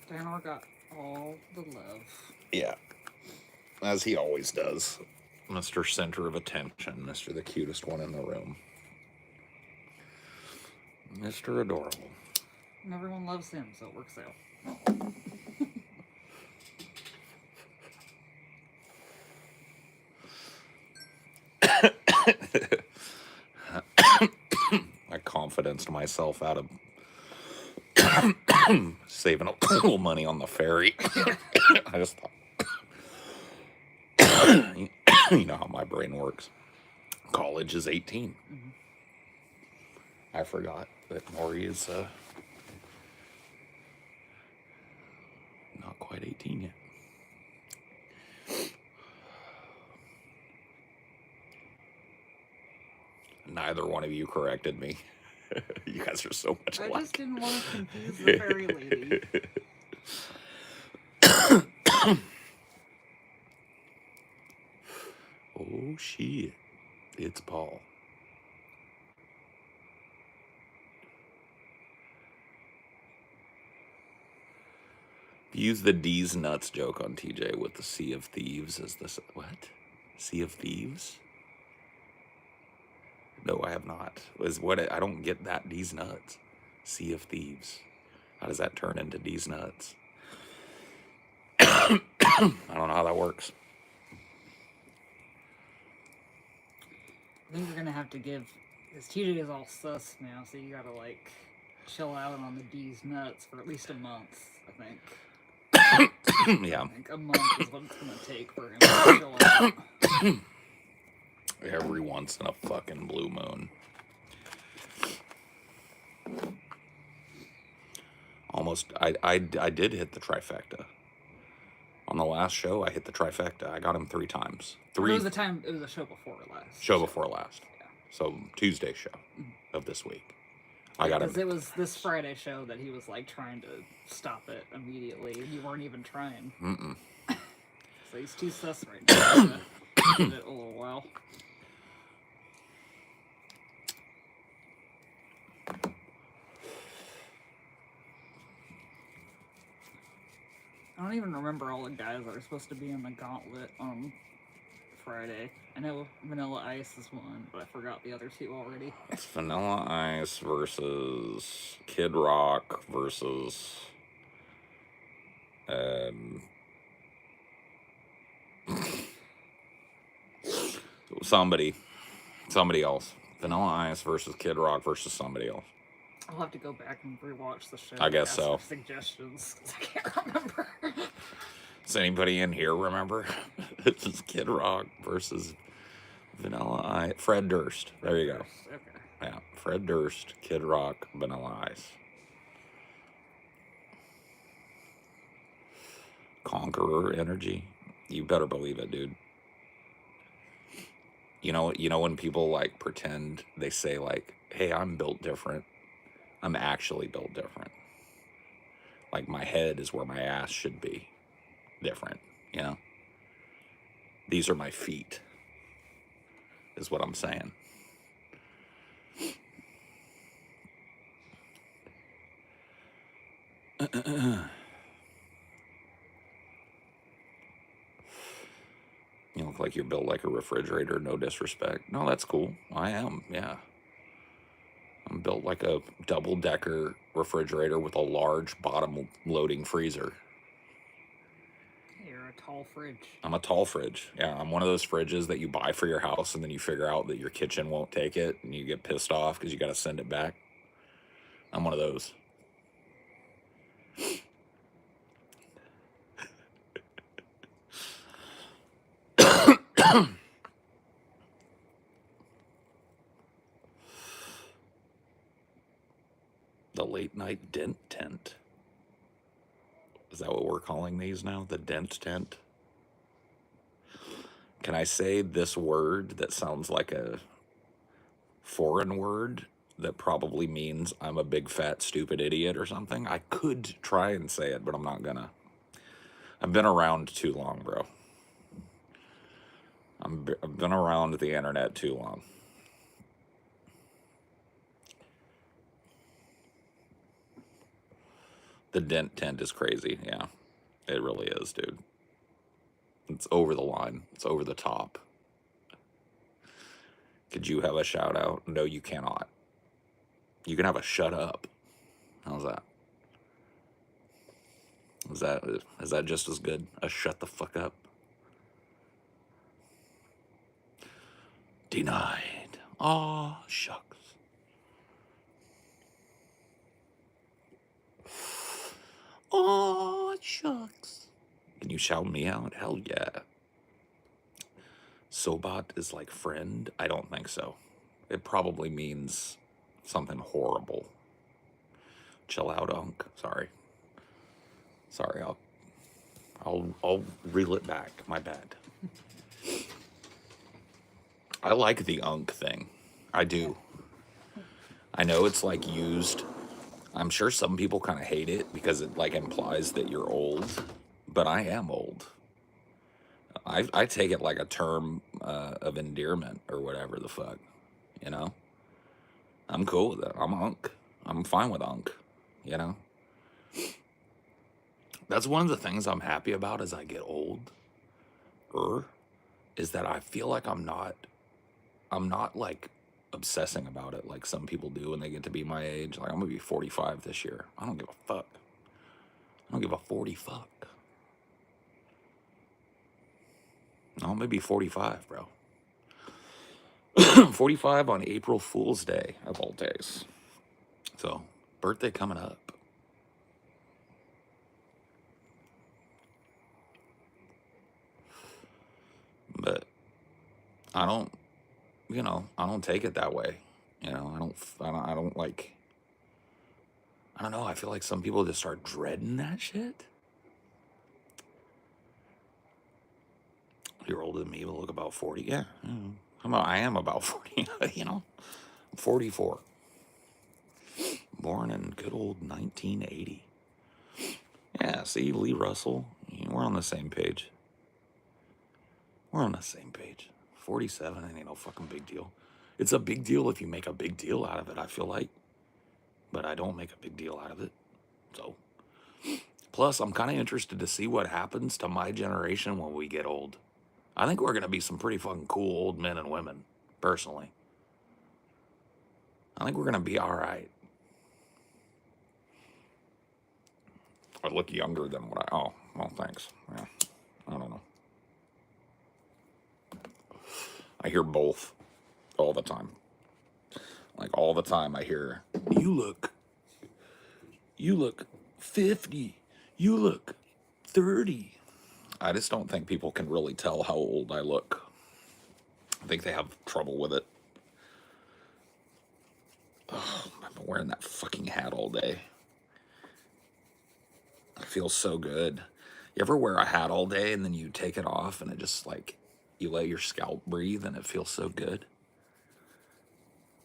Tanner got all the love. Yeah, as he always does. Mr. Center of Attention, Mr. the cutest one in the room. Mr. Adorable. And everyone loves him, so it works out. I confidenced myself out of saving a little money on the ferry. I just thought, you know how my brain works. College is 18. Mm-hmm. I forgot that Maury is not quite 18 yet. Neither one of you corrected me. You guys are so much alike. I just didn't want to confuse the fairy lady. Oh shit. It's Paul. Use the D's nuts joke on TJ with the Sea of Thieves as this. What? Sea of Thieves? No, I have not. I don't get that D's nuts. Sea of Thieves. How does that turn into D's nuts? I don't know how that works. I think you're gonna have to give, because TJ is all sus now, so you gotta like chill out on the D's nuts for at least a month. I think. Yeah. I think a month is what it's gonna take for him to chill out. Every once in a fucking blue moon. Almost, I did hit the trifecta. On the last show, I hit the trifecta. I got him 3 times. It was the show before last. Show before last. Yeah. So Tuesday show of this week. I got him. Because it was this Friday show that he was like trying to stop it immediately. You weren't even trying. Mm-mm. So he's too sus right now. Give it a little while. I don't even remember all the guys that are supposed to be in the gauntlet on Friday. I know Vanilla Ice is one, but I forgot the other 2 already. It's Vanilla Ice versus Kid Rock versus somebody else. Vanilla Ice versus Kid Rock versus somebody else. I'll have to go back and rewatch the show. I guess so. Suggestions, because I can't remember. Does anybody in here remember? This is Kid Rock versus Vanilla Ice. Fred Durst. There you go. Okay. Yeah, Fred Durst, Kid Rock, Vanilla Ice. Conqueror energy. You better believe it, dude. You know when people like pretend, they say like, hey, I'm built different. I'm actually built different. Like my head is where my ass should be. Different, you know? These are my feet, is what I'm saying. You look like you're built like a refrigerator, no disrespect. No, that's cool. I am, yeah. I'm built like a double-decker refrigerator with a large bottom-loading freezer. You're a tall fridge. I'm a tall fridge. Yeah, I'm one of those fridges that you buy for your house and then you figure out that your kitchen won't take it and you get pissed off because you got to send it back. I'm one of those. The late night dent tent. Is that what we're calling these now? The dent tent? Can I say this word that sounds like a foreign word that probably means I'm a big fat stupid idiot or something? I could try and say it, but I'm not gonna. I've been around too long, bro. I've been around the internet too long. The dent tint is crazy. Yeah, it really is, dude. It's over the line. It's over the top. Could you have a shout out? No, you cannot. You can have a shut up. How's that? Is that just as good? A shut the fuck up? Denied. Aw, shucks. Aw, shucks. Can you shout me out? Hell yeah. Sobat is like friend? I don't think so. It probably means something horrible. Chill out, Unk. Sorry. Sorry, I'll reel it back. My bad. I like the Unk thing. I do. I know it's like used. I'm sure some people kind of hate it because it like implies that you're old, but I am old. I take it like a term of endearment or whatever the fuck, you know? I'm cool with it. I'm Unk. I'm fine with Unk, you know? That's one of the things I'm happy about as I get older, is that I feel like I'm not like obsessing about it like some people do when they get to be my age. Like, I'm gonna be 45 this year. I don't give a fuck. I don't give a 40 fuck. I'm gonna be 45, bro. 45 on April Fool's Day, of all days. So, birthday coming up. But I don't, I don't take it that way. I don't like, I don't know. I feel like some people just start dreading that shit. You're older than me, but look about 40. Yeah. I am about 40, I'm 44. Born in good old 1980. Yeah, see, Lee Russell, we're on the same page. We're on the same page. 47 ain't no fucking big deal. It's a big deal if you make a big deal out of it, I feel like. But I don't make a big deal out of it. So, plus, I'm kind of interested to see what happens to my generation when we get old. I think we're going to be some pretty fucking cool old men and women, personally. I think we're going to be all right. I look younger than what oh, well, thanks. Yeah, I don't know. I hear both all the time. Like, all the time I hear, you look 50, you look 30. I just don't think people can really tell how old I look. I think they have trouble with it. Oh, I've been wearing that fucking hat all day. It feels so good. You ever wear a hat all day and then you take it off and it just like, you let your scalp breathe and it feels so good?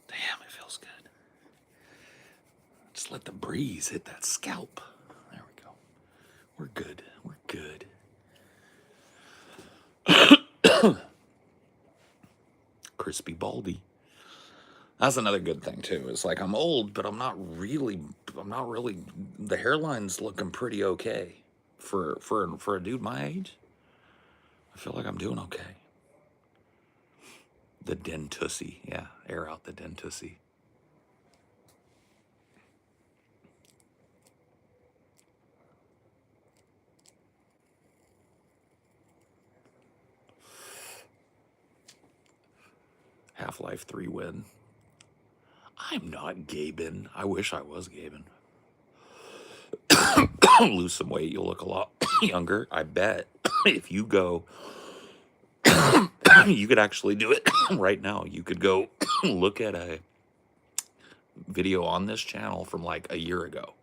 Damn, it feels good. Just let the breeze hit that scalp. There we go. We're good. We're good. Crispy baldy. That's another good thing too. It's like I'm old, but I'm not really. The hairline's looking pretty okay for a dude my age. I feel like I'm doing okay. The dentussy, yeah, air out the dentussy. Half-Life 3 win. I'm not Gaben. I wish I was Gaben. Lose some weight, you'll look a lot younger. I bet if you go, you could actually do it right now. You could go look at a video on this channel from like a year ago.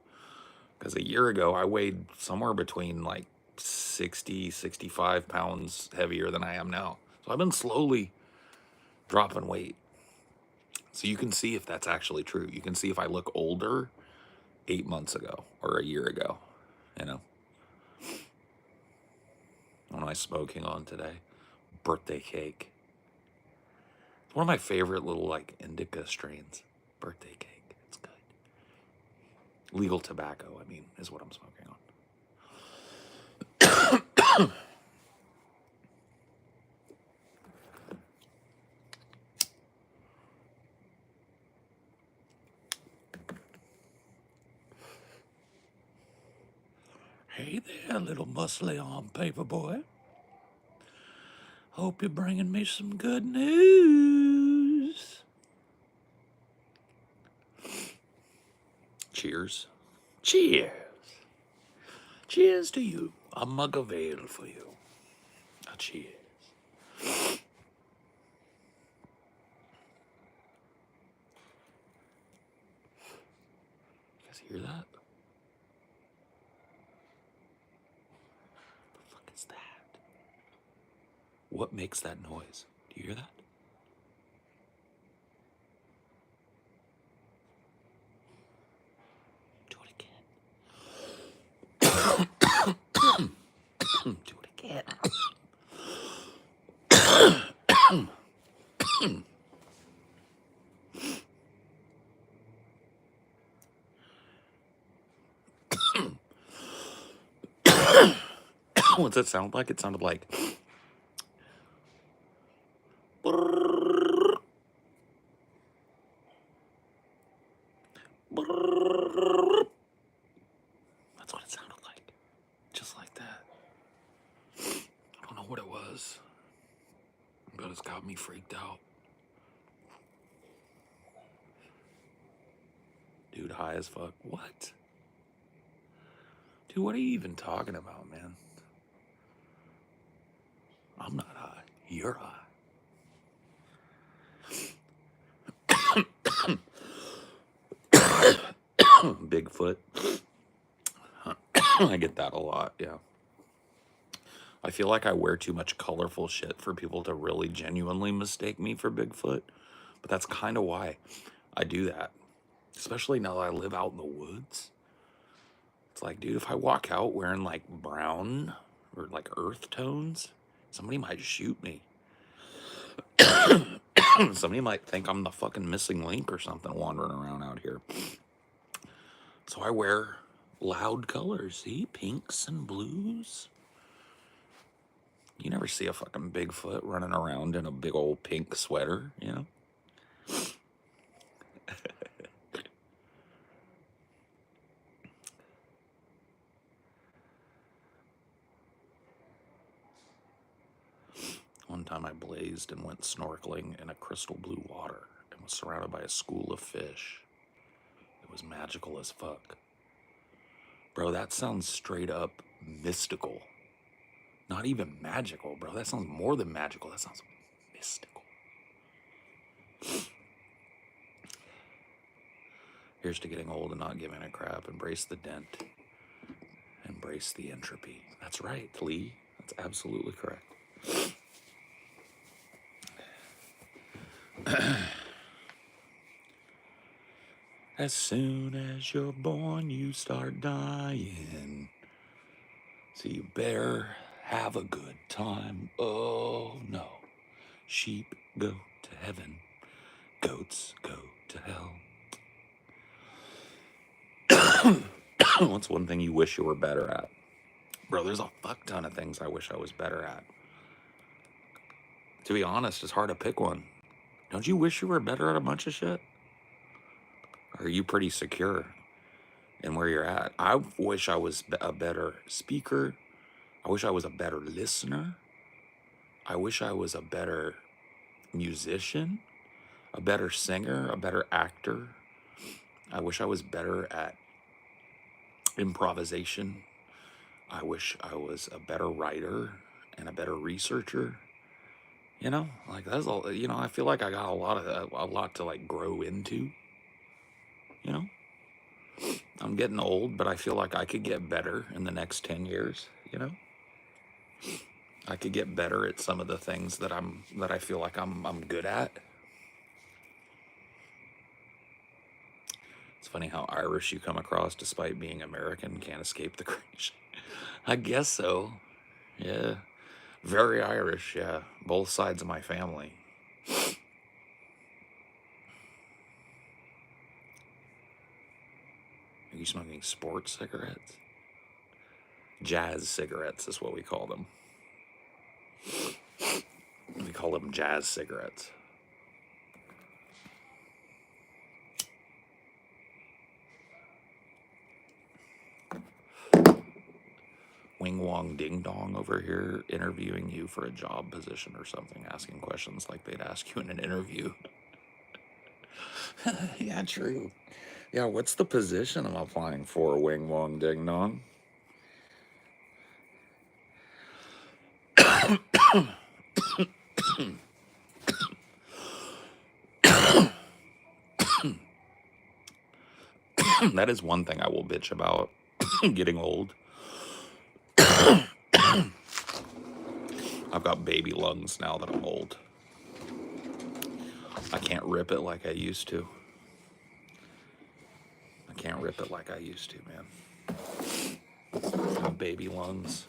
Because a year ago, I weighed somewhere between like 60, 65 pounds heavier than I am now. So I've been slowly dropping weight. So you can see if that's actually true. You can see if I look older 8 months ago or a year ago, you know. What am I smoking on today? Birthday cake. It's one of my favorite little like indica strains. Birthday cake. It's good. Legal tobacco, I mean, is what I'm smoking on. Hey there, little muscly arm paper boy. Hope you're bringing me some good news. Cheers. Cheers. Cheers to you. A mug of ale for you. A cheers. You guys hear that? The fuck is that? What makes that noise? Do you hear that? Do it again. Do it again. What's that sound like? It sounded like. That's what it sounded like. Just like that. I don't know what it was, but it's got me freaked out. Dude, high as fuck. What? Dude, what are you even talking about, man? I'm not high. You're high. Bigfoot. I get that a lot, yeah. I feel like I wear too much colorful shit for people to really genuinely mistake me for Bigfoot. But that's kind of why I do that. Especially now that I live out in the woods. It's like, dude, if I walk out wearing like brown or like earth tones, somebody might shoot me. Somebody might think I'm the fucking missing link or something wandering around out here. So I wear loud colors, see? Pinks and blues. You never see a fucking Bigfoot running around in a big old pink sweater, you know? One time I blazed and went snorkeling in a crystal blue water and was surrounded by a school of fish. It was magical as fuck. Bro, that sounds straight up mystical. Not even magical, bro. That sounds more than magical. That sounds mystical. Here's to getting old and not giving a crap. Embrace the dent. Embrace the entropy. That's right, Lee. That's absolutely correct. As soon as you're born, you start dying. So you better have a good time. Oh no. Sheep go to heaven. Goats go to hell. What's one thing you wish you were better at? Bro, there's a fuck ton of things I wish I was better at. To be honest, it's hard to pick one. Don't you wish you were better at a bunch of shit? Or are you pretty secure in where you're at? I wish I was a better speaker. I wish I was a better listener. I wish I was a better musician, a better singer, a better actor. I wish I was better at improvisation. I wish I was a better writer and a better researcher. You know, like that's all. You know, I feel like I got a lot to like grow into. You know, I'm getting old, but I feel like I could get better in the next 10 years. You know, I could get better at some of the things that I feel like I'm good at. It's funny how Irish you come across despite being American can't escape the cringe. I guess so. Yeah. Very Irish, yeah. Both sides of my family. you smoking sports cigarettes? Jazz cigarettes is what we call them. We call them jazz cigarettes. Wing Wong Ding Dong over here interviewing you for a job position or something, asking questions like they'd ask you in an interview. Yeah, true. Yeah, what's the position I'm applying for, Wing Wong Ding Dong? That is one thing I will bitch about getting old. I've got baby lungs now that I'm old. I can't rip it like I used to. I can't rip it like I used to, man. I have baby lungs.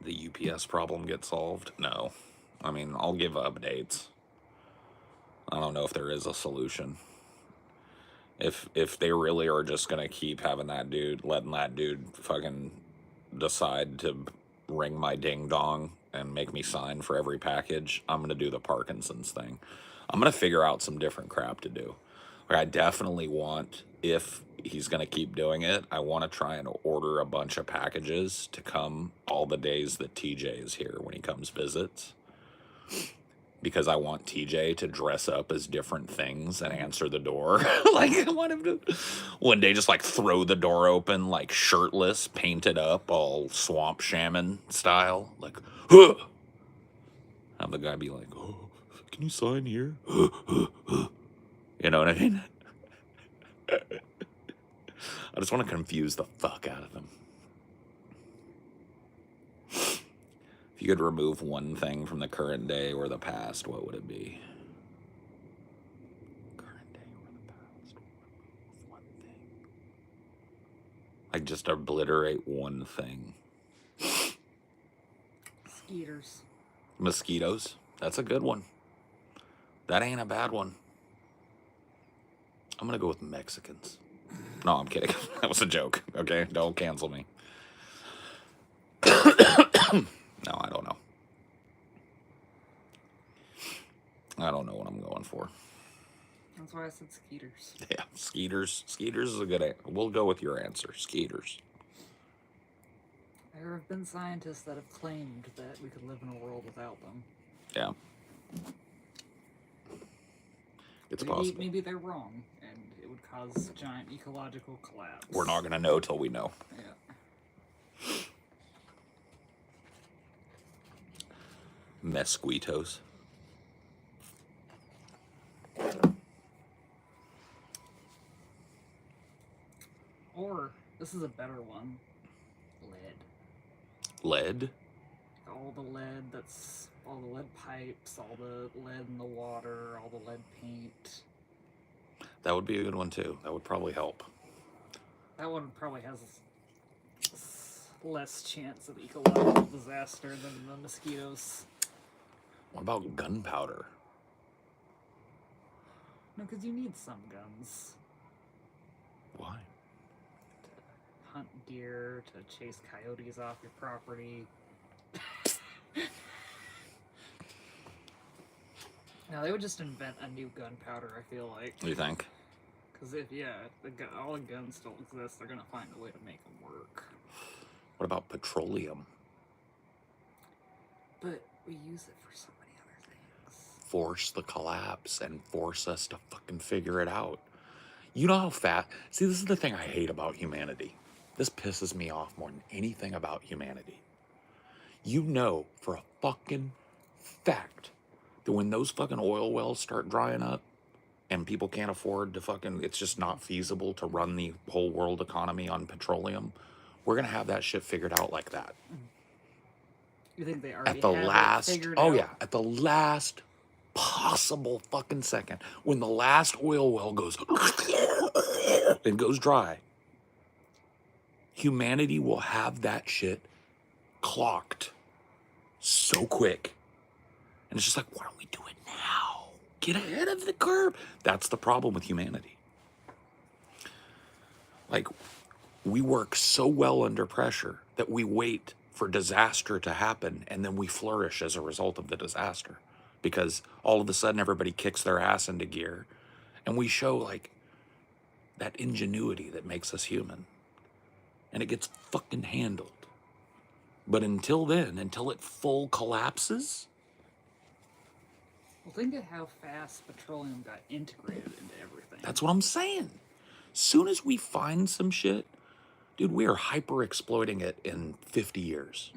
The UPS problem get solved? No. I mean, I'll give updates. I don't know if there is a solution. If they really are just gonna keep having that dude, letting that dude fucking decide to ring my ding dong and make me sign for every package, I'm gonna do the Parkinson's thing. I'm gonna figure out some different crap to do. Like, I definitely want, if he's gonna keep doing it, I want to try and order a bunch of packages to come all the days that TJ is here when he comes visits. Because I want TJ to dress up as different things and answer the door. Like, I want him to one day just like throw the door open, like shirtless, painted up, all swamp shaman style. Like, huh! Have the guy be like, oh, can you sign here? You know what I mean? I just want to confuse the fuck out of them. If you could remove one thing from the current day or the past, what would it be? Current day or the past, remove one thing. Like, just obliterate one thing. Skeeters. Mosquitoes. That's a good one. That ain't a bad one. I'm gonna go with Mexicans. No, I'm kidding. That was a joke. Okay, don't cancel me. No, I don't know. I don't know what I'm going for. That's why I said skeeters. Yeah, skeeters. Skeeters is a good answer. We'll go with your answer. Skeeters. There have been scientists that have claimed that we could live in a world without them. Yeah. It's possible. Maybe they're wrong, and it would cause giant ecological collapse. We're not gonna know till we know. Yeah. Mosquitoes. Or, this is a better one, lead. Lead? All the lead all the lead pipes, all the lead in the water, all the lead paint. That would be a good one too. That would probably help. That one probably has less chance of ecological disaster than the mosquitoes. What about gunpowder? No, because you need some guns. Why? To hunt deer, to chase coyotes off your property. Now, they would just invent a new gunpowder, I feel like. You think? Because if all the guns still exist, they're going to find a way to make them work. What about petroleum? But we use it for so many other things. Force the collapse and force us to fucking figure it out. You know how fat... See, this is the thing I hate about humanity. This pisses me off more than anything about humanity. You know for a fucking fact that when those fucking oil wells start drying up and people can't afford to fucking... It's just not feasible to run the whole world economy on petroleum. We're going to have that shit figured out like that. You think they already at the have last, it figured oh out? yeah, at the last possible fucking second, when the last oil well goes and goes dry, humanity will have that shit clocked so quick And it's just like, why don't we do it now? Get ahead of the curve. That's the problem with humanity. Like, we work so well under pressure that we wait for disaster to happen and then we flourish as a result of the disaster. Because all of a sudden everybody kicks their ass into gear and we show like that ingenuity that makes us human. And it gets fucking handled. But until then, until it full collapses, Well, think of how fast petroleum got integrated into everything. that's what I'm saying. Soon as we find some shit, dude, we are hyper exploiting it in 50 years.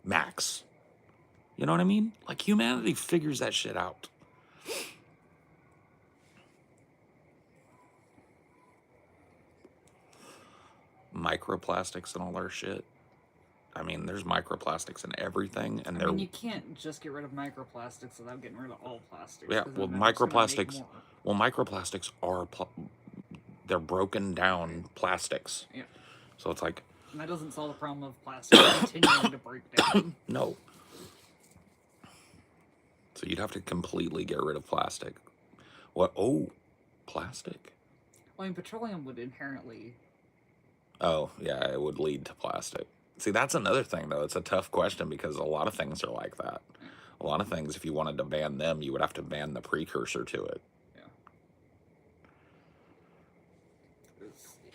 Max. You know what I mean? Like, humanity figures that shit out. Microplastics and all our shit. I mean, there's microplastics in everything, and I mean, you can't just get rid of microplastics without getting rid of all plastics. Yeah, 'cause well, then they're just gonna make microplastics. more. Well, microplastics are they're broken down plastics. Yeah. So it's like, And that doesn't solve the problem of plastic continuing to break down. no. So you'd have to completely get rid of plastic. What? Oh, plastic? Well, I mean, petroleum would inherently. Oh, yeah, it would lead to plastic. See, that's another thing, though. It's a tough question because a lot of things are like that. A lot of things, if you wanted to ban them, you would have to ban the precursor to it. Yeah.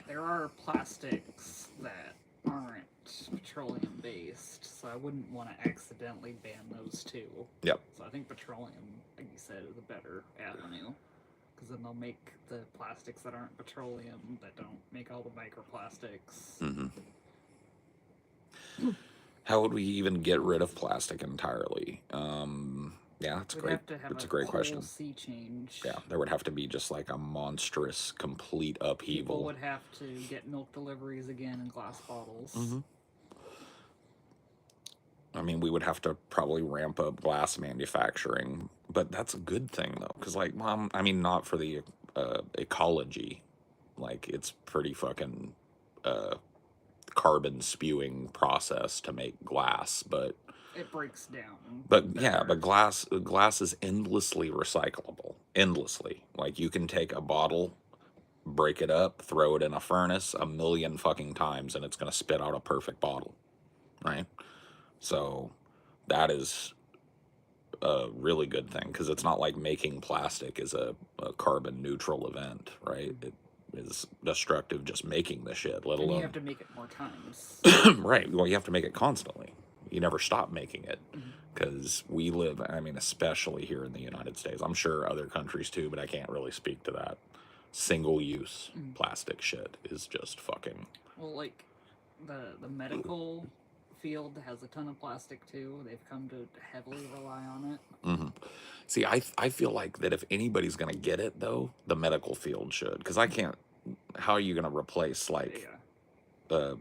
There are plastics that aren't petroleum based, so I wouldn't want to accidentally ban those too. Yep. So I think petroleum, like you said, is a better avenue. Because then they'll make the plastics that aren't petroleum, that don't make all the microplastics. Mm-hmm. How would we even get rid of plastic entirely? Yeah, it's great. It's a great question. Sea change. Yeah, there would have to be just like a monstrous, complete upheaval. People would have to get milk deliveries again in glass bottles. Mm-hmm. I mean, we would have to probably ramp up glass manufacturing, but that's a good thing though, because like, Mom, I mean, not for the ecology, like it's pretty fucking carbon spewing process to make glass, but it breaks down. But better. Yeah, but glass is endlessly recyclable, endlessly. Like you can take a bottle, break it up, throw it in a furnace 1,000,000 fucking times, and it's gonna spit out a perfect bottle, right? So that is a really good thing because it's not like making plastic is a carbon neutral event, right? It is destructive just making the shit, let alone. You have to make it more times. Right. Well, you have to make it constantly. You never stop making it because we live, I mean, especially here in the United States. I'm sure other countries too, but I can't really speak to that. Single-use plastic shit is just fucking. Well, like the medical field has a ton of plastic too. They've come to heavily rely on it. Mm-hmm. See, I feel like that if anybody's gonna get it though, the medical field should, because I can't. How are you gonna replace like the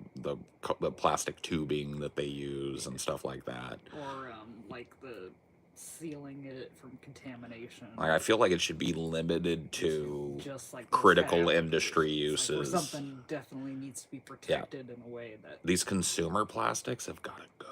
plastic tubing that they use and stuff like that, or like the sealing it from contamination? Like, I feel like it should be limited to just like critical industry uses. Like something definitely needs to be protected in a way that these consumer plastics have got to go.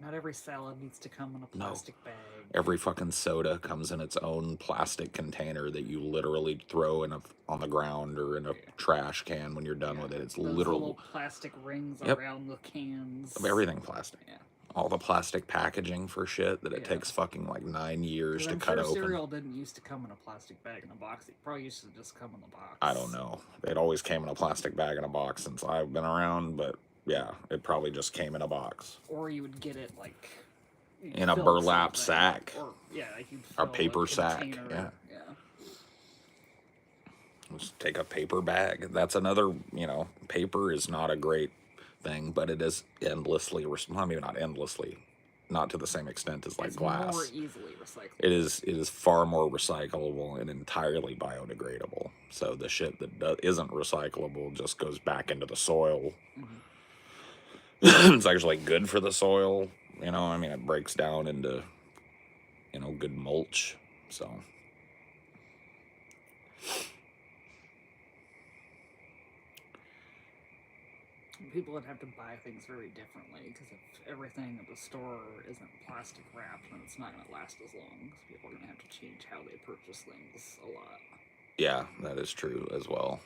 Not every salad needs to come in a plastic bag. Every fucking soda comes in its own plastic container that you literally throw in on the ground or in a trash can when you're done with it. It's literal little plastic rings around the cans. Everything plastic. Yeah. All the plastic packaging for shit that it takes fucking like 9 years to cut open. Cereal didn't used to come in a plastic bag in a box. It probably used to just come in the box. I don't know. It always came in a plastic bag in a box since I've been around, but yeah, it probably just came in a box. Or you would get it like in a burlap sack. Or like you'd a paper sack. Yeah. Just take a paper bag. That's another, paper is not a great thing, but it is endlessly, maybe not endlessly, not to the same extent as like glass. More easily recyclable. It is far more recyclable and entirely biodegradable. So the shit that isn't recyclable just goes back into the soil. It's actually good for the soil. It breaks down into, good mulch. So. people would have to buy things very differently, because if everything at the store isn't plastic wrapped, then it's not going to last as long. So people are going to have to change how they purchase things a lot. Yeah, that is true as well.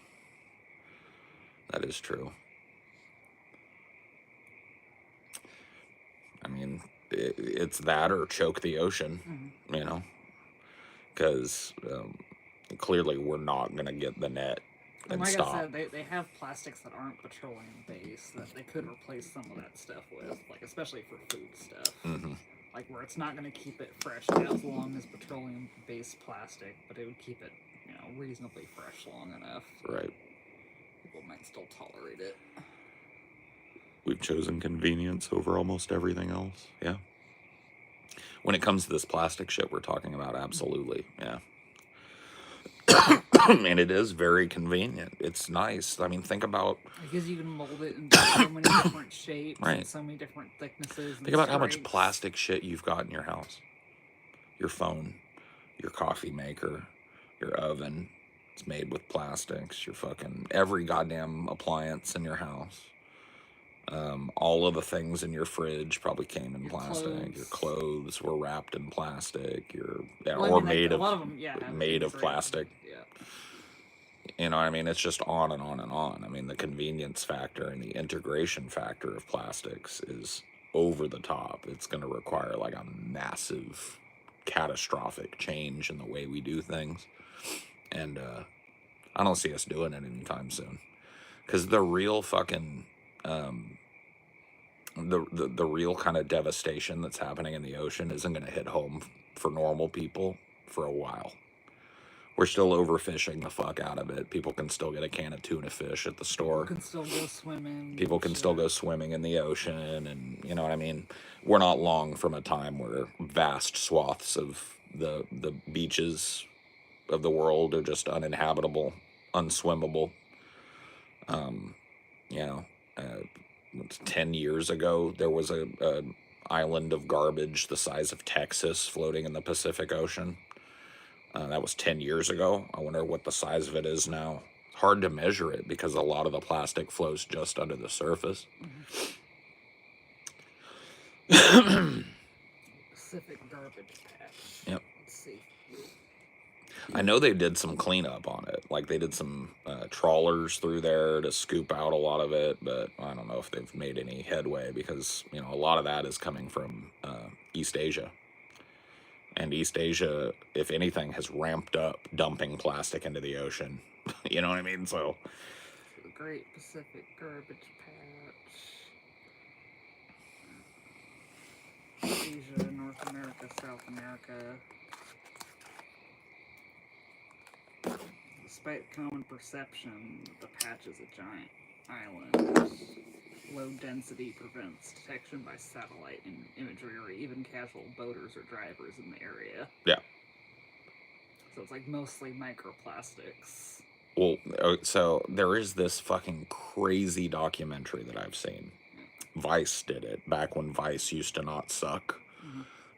That is true. I mean, it's that or choke the ocean, you know, because clearly we're not going to get the net and like stop. I said, they have plastics that aren't petroleum based that they could replace some of that stuff with, like especially for food stuff. Like where it's not going to keep it fresh as long as petroleum based plastic, but it would keep it, reasonably fresh long enough. Right. People might still tolerate it. We've chosen convenience over almost everything else. Yeah. When it comes to this plastic shit we're talking about, absolutely. Yeah. And it is very convenient. It's nice. I mean, think about... Because you can mold it in so many different shapes right. and so many different thicknesses. Think about how much plastic shit you've got in your house. Your phone, your coffee maker, your oven. It's made with plastics. Your fucking... every goddamn appliance in your house. All of the things in your fridge probably came in plastic. Clothes. Your clothes were wrapped in plastic. Made of made of plastic. Yeah. You know what I mean? It's just on and on and on. I mean, the convenience factor and the integration factor of plastics is over the top. It's going to require like a massive, catastrophic change in the way we do things. And I don't see us doing it anytime soon. Because the real fucking... the real kind of devastation that's happening in the ocean isn't going to hit home for normal people for a while. We're still overfishing the fuck out of it. People can still get a can of tuna fish at the store. People can still go swimming. People can still go swimming in the ocean, and you know what I mean? We're not long from a time where vast swaths of the beaches of the world are just uninhabitable, unswimmable. 10 years ago, there was a island of garbage the size of Texas floating in the Pacific Ocean. That was 10 years ago. I wonder what the size of it is now. Hard to measure it because a lot of the plastic flows just under the surface. Pacific garbage patch. Yep. Let's see. I know they did some cleanup on it. Like they did some trawlers through there to scoop out a lot of it, but I don't know if they've made any headway because, a lot of that is coming from East Asia. And East Asia, if anything, has ramped up dumping plastic into the ocean. You know what I mean? So the Great Pacific Garbage Patch. Asia, North America, South America. Despite common perception that the patch is a giant island, low density prevents detection by satellite imagery or even casual boaters or drivers in the area. Yeah. So it's like mostly microplastics. Well, so there is this fucking crazy documentary that I've seen. Vice did it back when Vice used to not suck.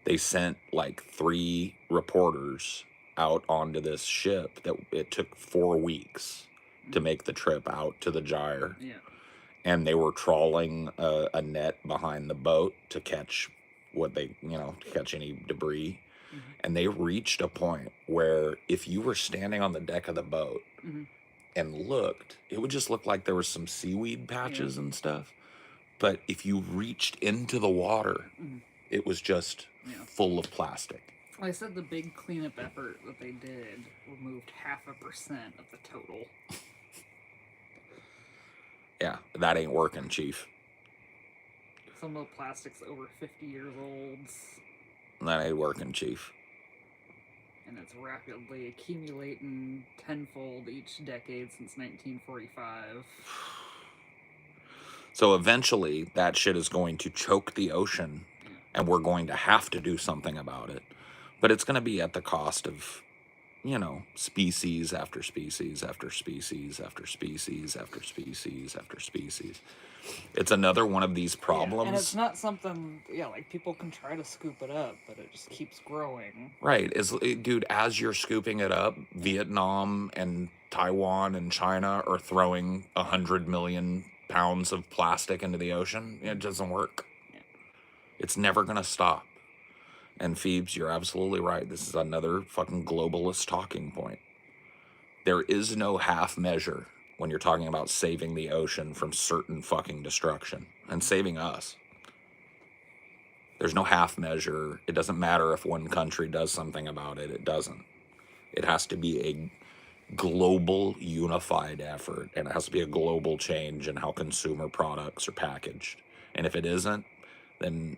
They sent like 3 reporters out onto this ship that it took 4 weeks to make the trip out to the gyre. Yeah. And they were trawling a net behind the boat to catch what they, catch any debris. And they reached a point where if you were standing on the deck of the boat and looked, it would just look like there was some seaweed patches and stuff. But if you reached into the water, it was just full of plastic. Well, I said the big cleanup effort that they did removed 0.5% of the total. Yeah, that ain't working, Chief. Some of the plastic's over 50 years old. That ain't working, Chief. And it's rapidly accumulating tenfold each decade since 1945. So eventually, that shit is going to choke the ocean, and we're going to have to do something about it. But it's going to be at the cost of, species after species after species after species after species after species. It's another one of these problems. And it's not something, like people can try to scoop it up, but it just keeps growing. Right. Dude, as you're scooping it up, Vietnam and Taiwan and China are throwing 100 million pounds of plastic into the ocean, it doesn't work. Yeah. It's never going to stop. And Phoebes, you're absolutely right. This is another fucking globalist talking point. There is no half measure when you're talking about saving the ocean from certain fucking destruction and saving us. There's no half measure. It doesn't matter if one country does something about it. It doesn't. It has to be a global unified effort, and it has to be a global change in how consumer products are packaged. And if it isn't, then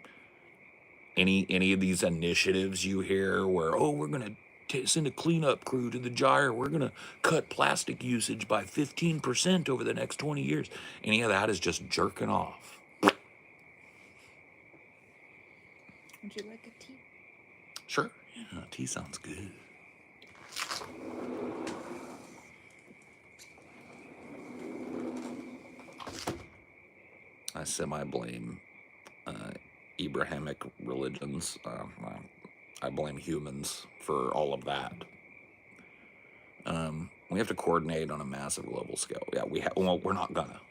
any of these initiatives you hear where, oh, we're going to send a cleanup crew to the gyre, we're going to cut plastic usage by 15% over the next 20 years, any of that is just jerking off. Would you like a tea? Sure. Yeah, tea sounds good. I semi-blame Abrahamic religions. I blame humans for all of that. We have to coordinate on a massive global scale. Yeah, well, we're not gonna.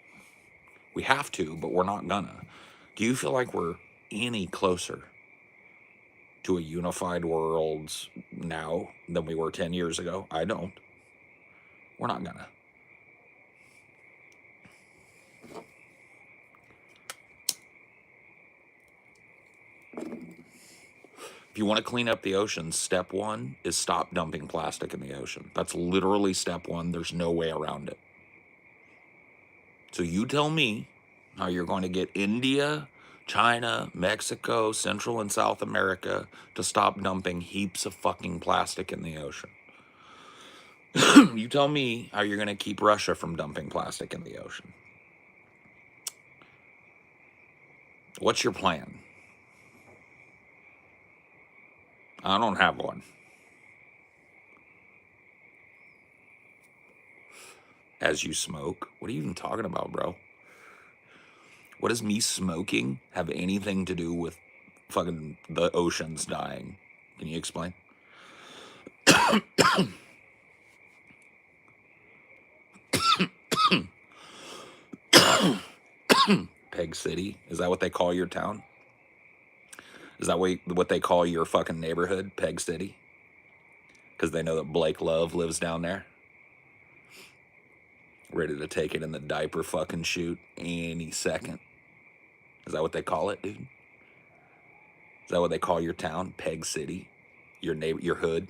We have to, but we're not gonna. Do you feel like we're any closer to a unified world now than we were 10 years ago? I don't. We're not gonna. If you want to clean up the ocean, step one is stop dumping plastic in the ocean. That's literally step one. There's no way around it. So you tell me how you're going to get India, China, Mexico, Central and South America to stop dumping heaps of fucking plastic in the ocean. You tell me how you're going to keep Russia from dumping plastic in the ocean. What's your plan? I don't have one. As you smoke? What are you even talking about, bro? What does me smoking have anything to do with fucking the oceans dying? Can you explain? Peg City? Is that what they call your town? Is that what they call your fucking neighborhood? Peg City? Because they know that Blake Love lives down there? Ready to take it in the diaper fucking chute any second. Is that what they call it, dude? Is that what they call your town? Peg City? Your neighbor, your hood?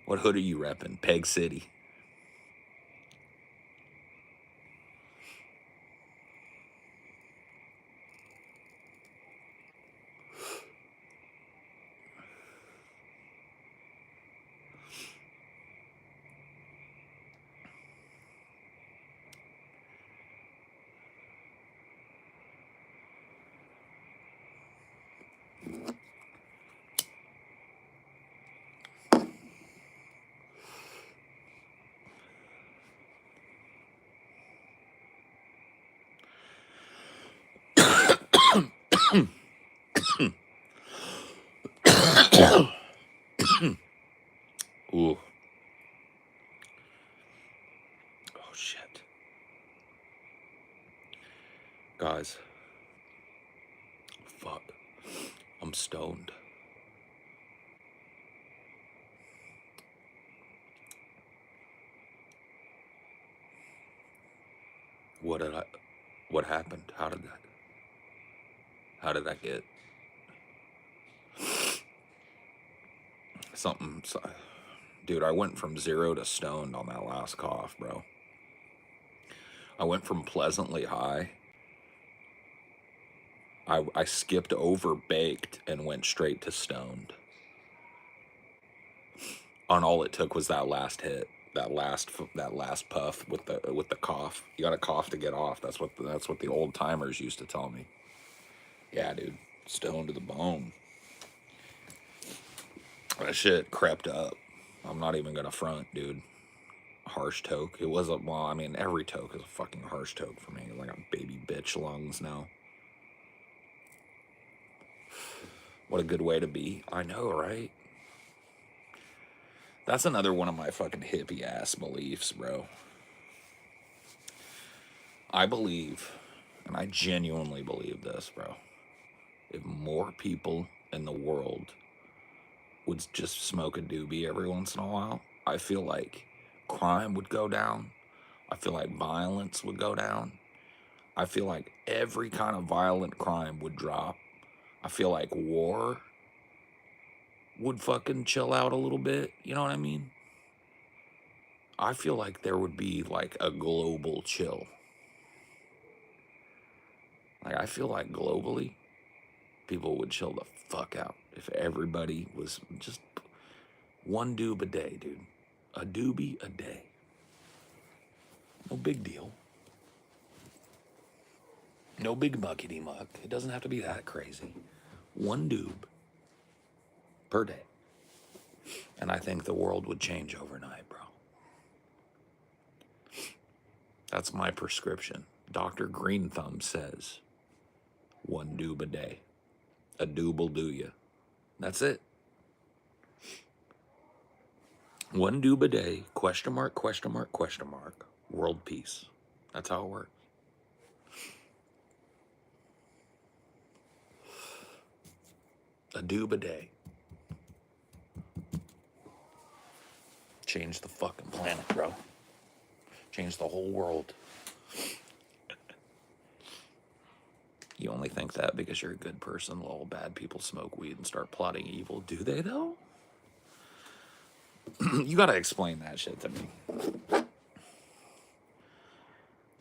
What hood are you repping? Peg City. Ooh. Oh, shit. Guys. Fuck. I'm stoned. What happened? How did that get? Dude, I went from 0 to stoned on that last cough, bro. I went from pleasantly high. I skipped over baked and went straight to stoned. On all it took was that last hit, that last puff with the cough. You got to cough to get off. That's what the old timers used to tell me. Yeah, dude, stoned to the bone. That shit crept up. I'm not even gonna front, dude. Harsh toke. It was well, I mean, every toke is a fucking harsh toke for me. I got baby bitch lungs now. What a good way to be. I know, right? That's another one of my fucking hippie ass beliefs, bro. I believe, and I genuinely believe this, bro. If more people in the world would just smoke a doobie every once in a while, I feel like crime would go down. I feel like violence would go down. I feel like every kind of violent crime would drop. I feel like war would fucking chill out a little bit. You know what I mean? I feel like there would be like a global chill. Like, I feel like globally, people would chill the fuck out if everybody was just one doob a day, dude. A doobie a day. No big deal. No big muckety muck. It doesn't have to be that crazy. One doob per day. And I think the world would change overnight, bro. That's my prescription. Dr. Green Thumb says, one doob a day. A doob will do you. That's it. One doob a day, question mark, question mark, question mark, world peace. That's how it works. A doob a day. Change the fucking planet, bro. Change the whole world. You only think that because you're a good person. All bad people smoke weed and start plotting evil. Do they, though? You gotta explain that shit to me.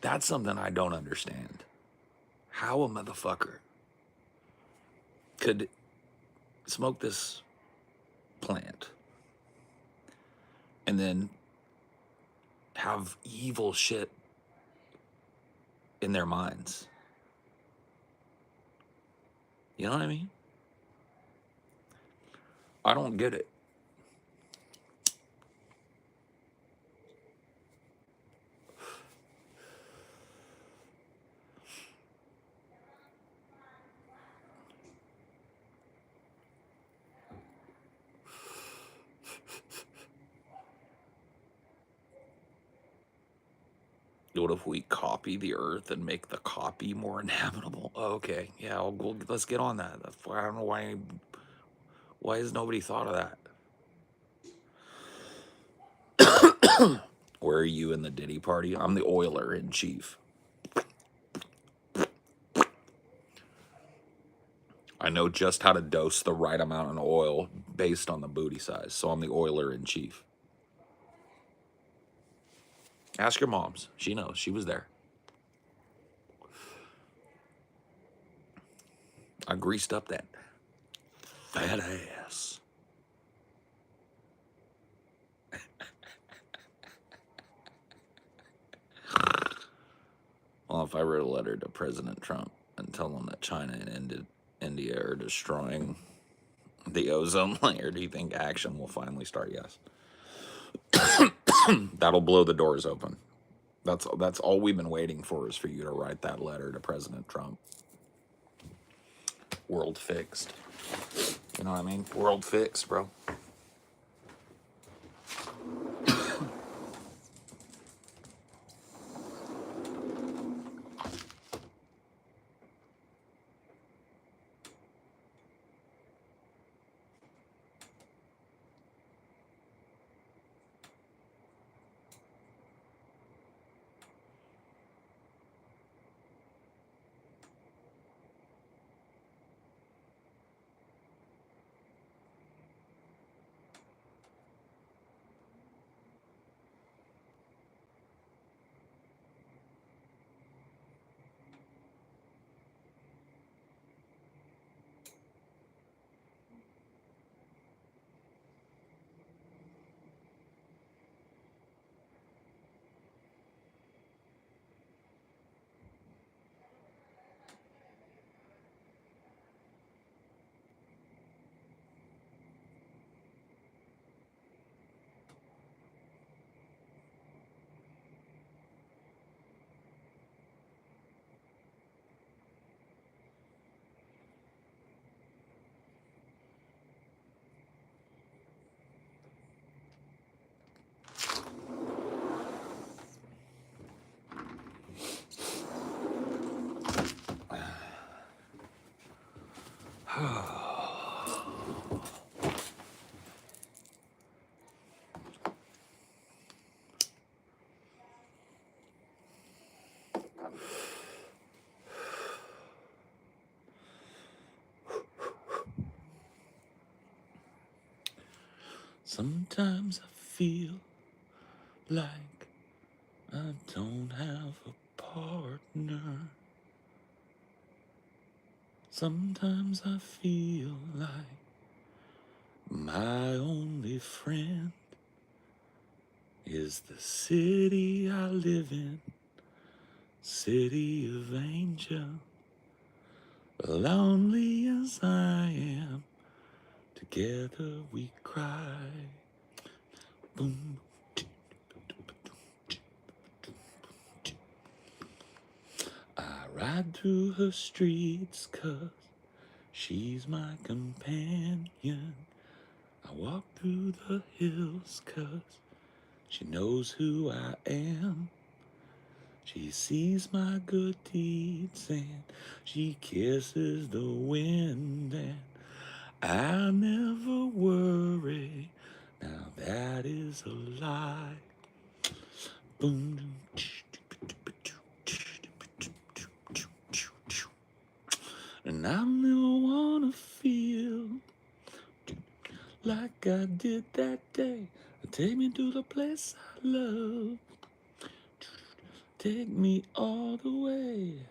That's something I don't understand. How a motherfucker could smoke this plant and then have evil shit in their minds. You know what I mean? I don't get it. What if we copy the earth and make the copy more inhabitable? Okay, yeah, let's get on that. I don't know why has nobody thought of that? Where are you in the Diddy party? I'm the oiler in chief. I know just how to dose the right amount of oil based on the booty size, so I'm the oiler in chief. Ask your moms. She knows. She was there. I greased up that fat ass. Well, if I wrote a letter to President Trump and tell him that China and India are destroying the ozone layer, do you think action will finally start? Yes. That'll blow the doors open. That's all we've been waiting for, is for you to write that letter to President Trump. World fixed. You know what I mean? World fixed, bro. Sometimes I feel like I don't have a partner. Sometimes I feel like my only friend is the city I live in, city of angel. Lonely as I am, together we cry. Boom. I ride through her streets 'cause she's my companion. I walk through the hills 'cause she knows who I am. She sees my good deeds and she kisses the wind, and I never worry. Now that is a lie. Boom. And I never wanna feel like I did that day. Take me to the place I love. Take me all the way.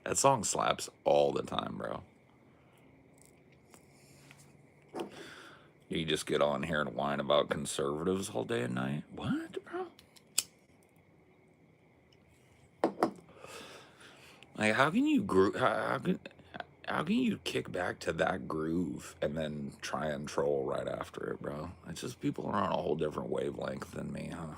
That song slaps all the time, bro. You just get on here and whine about conservatives all day and night. What, bro? Like, how can you how can you kick back to that groove and then try and troll right after it, bro? It's just people are on a whole different wavelength than me, huh?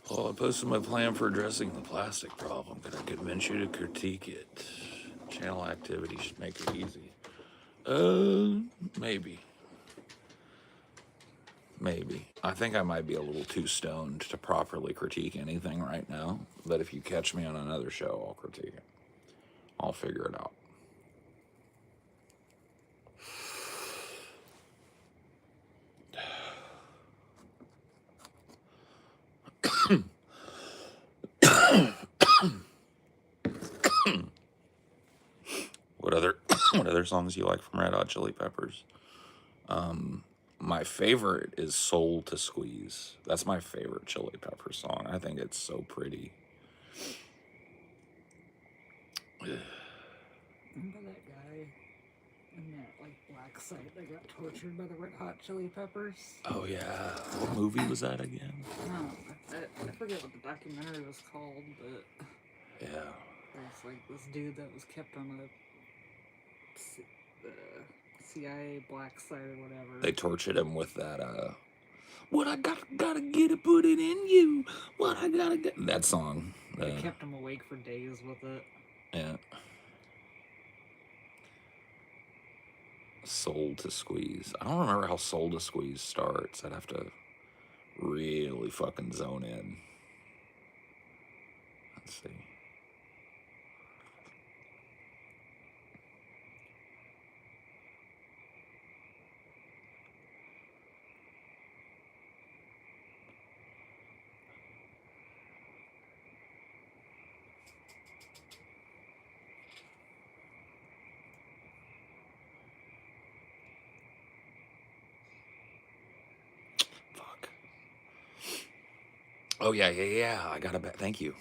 Well, I posted my plan for addressing the plastic problem. Can I convince you to critique it? Channel activity should make it easy. Maybe. Maybe. I think I might be a little too stoned to properly critique anything right now. But if you catch me on another show, I'll critique it. I'll figure it out. What other songs do you like from Red Hot Chili Peppers? My favorite is Soul to Squeeze. That's my favorite Chili Pepper song. I think it's so pretty. Remember that guy in that like black site that got tortured by the Red Hot Chili Peppers? Oh yeah. What movie was that again? No, I forget what the documentary was called, but Yeah. there's like this dude that was kept on a CIA black site or whatever. They tortured him with that what I gotta get it, put it in you. What I gotta get that song. They kept him awake for days with it. Yeah. Soul to Squeeze. I don't remember how Soul to Squeeze starts. I'd have to really fucking zone in. Let's see. Fuck. Oh yeah. I got a bad. Thank you.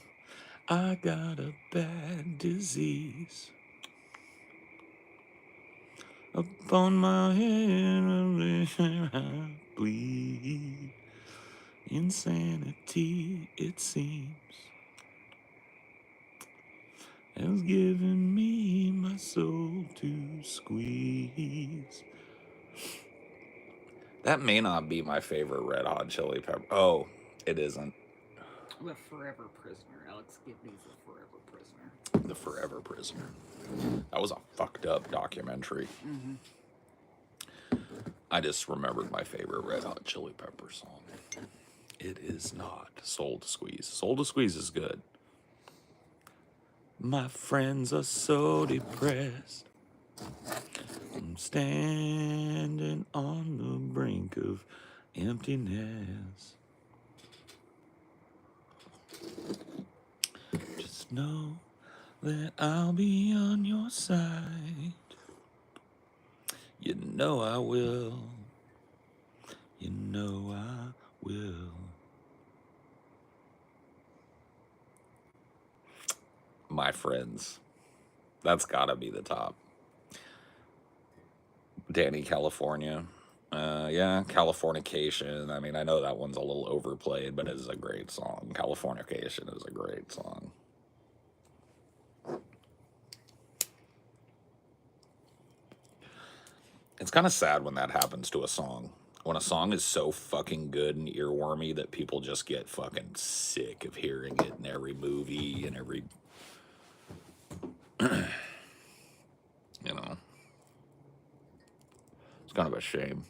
I got a bad disease upon my head. I bleed. Insanity, it seems, has given me my soul to squeeze. That may not be my favorite Red Hot Chili Pepper. Oh, it isn't. The Forever Prisoner. Alex Gibney's The Forever Prisoner. The Forever Prisoner. That was a fucked up documentary. Mm-hmm. I just remembered my favorite Red Hot Chili Pepper song. It is not Soul to Squeeze. Soul to Squeeze is good. My friends are so depressed. I'm standing on the brink of emptiness. Just know that I'll be on your side. You know I will. You know I will. My friends. That's gotta be the top. Danny California. Yeah, Californication. I mean, I know that one's a little overplayed, but it is a great song. Californication is a great song. It's kind of sad when that happens to a song. When a song is so fucking good and earwormy that people just get fucking sick of hearing it in every movie and every, you know, it's kind of a shame.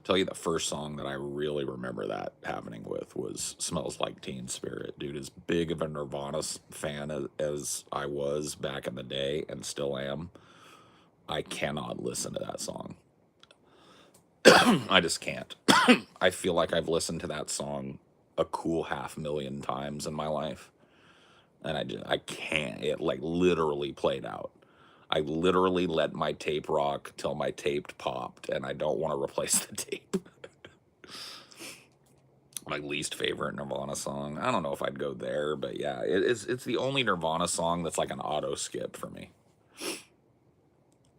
Tell you the first song that I really remember that happening with was Smells Like Teen Spirit. Dude, as big of a Nirvana fan as I was back in the day and still am, I cannot listen to that song. I just can't. I feel like I've listened to that song a cool 500,000 times in my life, and I can't. It like literally played out. I literally let my tape rock till my tape popped, and I don't want to replace the tape. My least favorite Nirvana song. I don't know if I'd go there, but yeah, it's the only Nirvana song that's like an auto skip for me.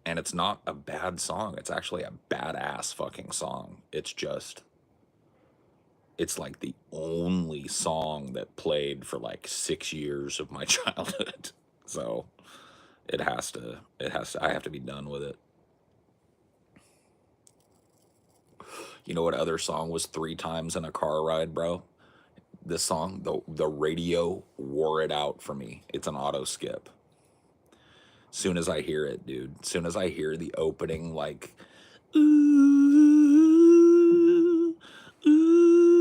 And it's not a bad song. It's actually a badass fucking song. It's just, it's like the only song that played for like 6 years of my childhood. So I have to be done with it. You know what other song was 3 times in a car ride, bro? This song, the radio wore it out for me. It's an auto skip. Soon as I hear it, dude. Soon as I hear the opening, like, ooh, ooh,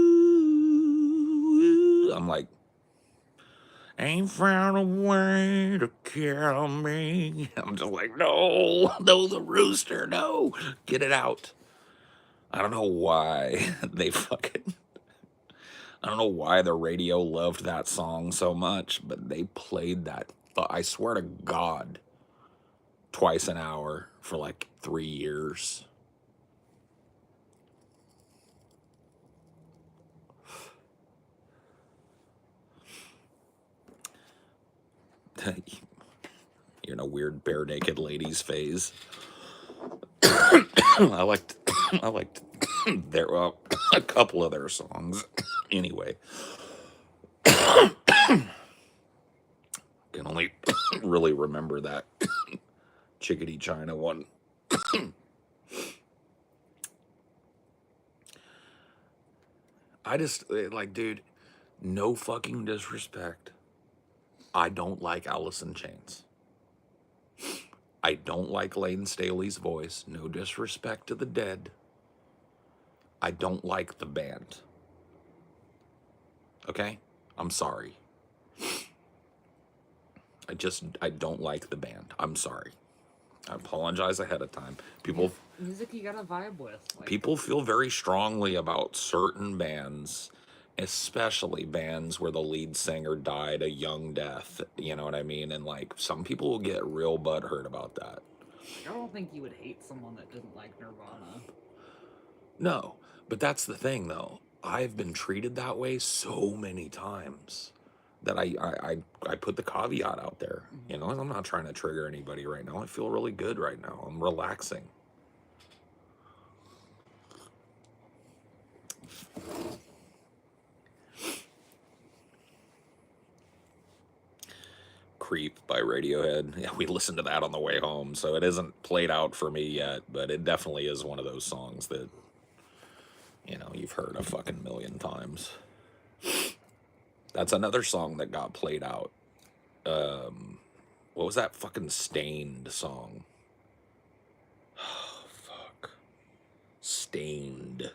I'm like, ain't found a way to kill me. I'm just like, no, no, the rooster, no, get it out. I don't know why they fucking, I don't know why the radio loved that song so much, but they played that, I swear to God, twice an hour for like 3 years. You're in a weird bare naked ladies phase. I liked I liked a couple of their songs. Anyway, can only really remember that Chickadee China one. I just like, dude, no fucking disrespect. I don't like Alice in Chains. I don't like Lane Staley's voice. No disrespect to the dead. I don't like the band. Okay? I'm sorry. I don't like the band. I'm sorry. I apologize ahead of time. Music you gotta vibe with. Like, People feel very strongly about certain bands, especially bands where the lead singer died a young death. You know what I mean? And like some people will get real butthurt about that. I don't think you would hate someone that didn't like Nirvana. No, but that's the thing though. I've been treated that way so many times that I put the caveat out there. You know, I'm not trying to trigger anybody right now. I feel really good right now. I'm relaxing. Creep by Radiohead. Yeah, we listened to that on the way home, so it isn't played out for me yet, but it definitely is one of those songs that, you know, you've heard a fucking million times. That's another song that got played out. What was that fucking Stained song? Oh, fuck. Stained. It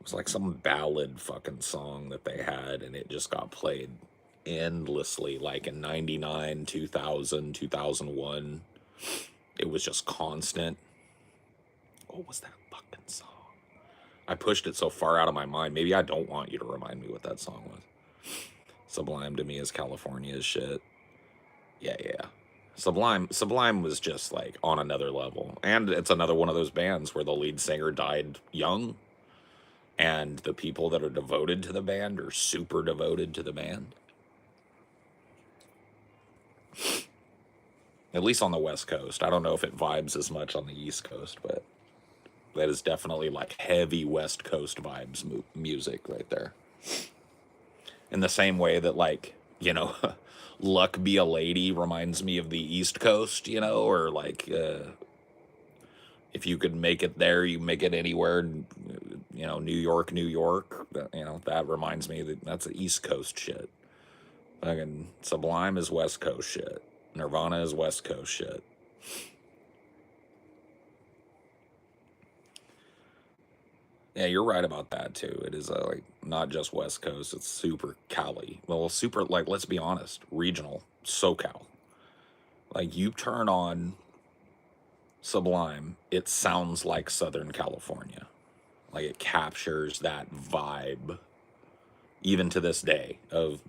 was like some ballad fucking song that they had, and it just got played endlessly, like in 99, 2000, 2001. It was just constant. What was that fucking song? I pushed it so far out of my mind. Maybe I don't want you to remind me what that song was. Sublime to me is California's shit. Yeah, yeah. Sublime was just like on another level. And it's another one of those bands where the lead singer died young, and the people that are devoted to the band are super devoted to the band. At least on the West Coast. I don't know if it vibes as much on the East Coast, but that is definitely like heavy West Coast vibes music right there. In the same way that, like, Luck Be a Lady reminds me of the East Coast, or like, if you could make it there, you make it anywhere, New York, New York, that reminds me that's the East Coast shit. Fucking Sublime is West Coast shit. Nirvana is West Coast shit. Yeah, you're right about that too. It is like not just West Coast, it's super Cali. Well, super, like, let's be honest, regional, SoCal. Like, you turn on Sublime, it sounds like Southern California. Like, it captures that vibe even to this day of,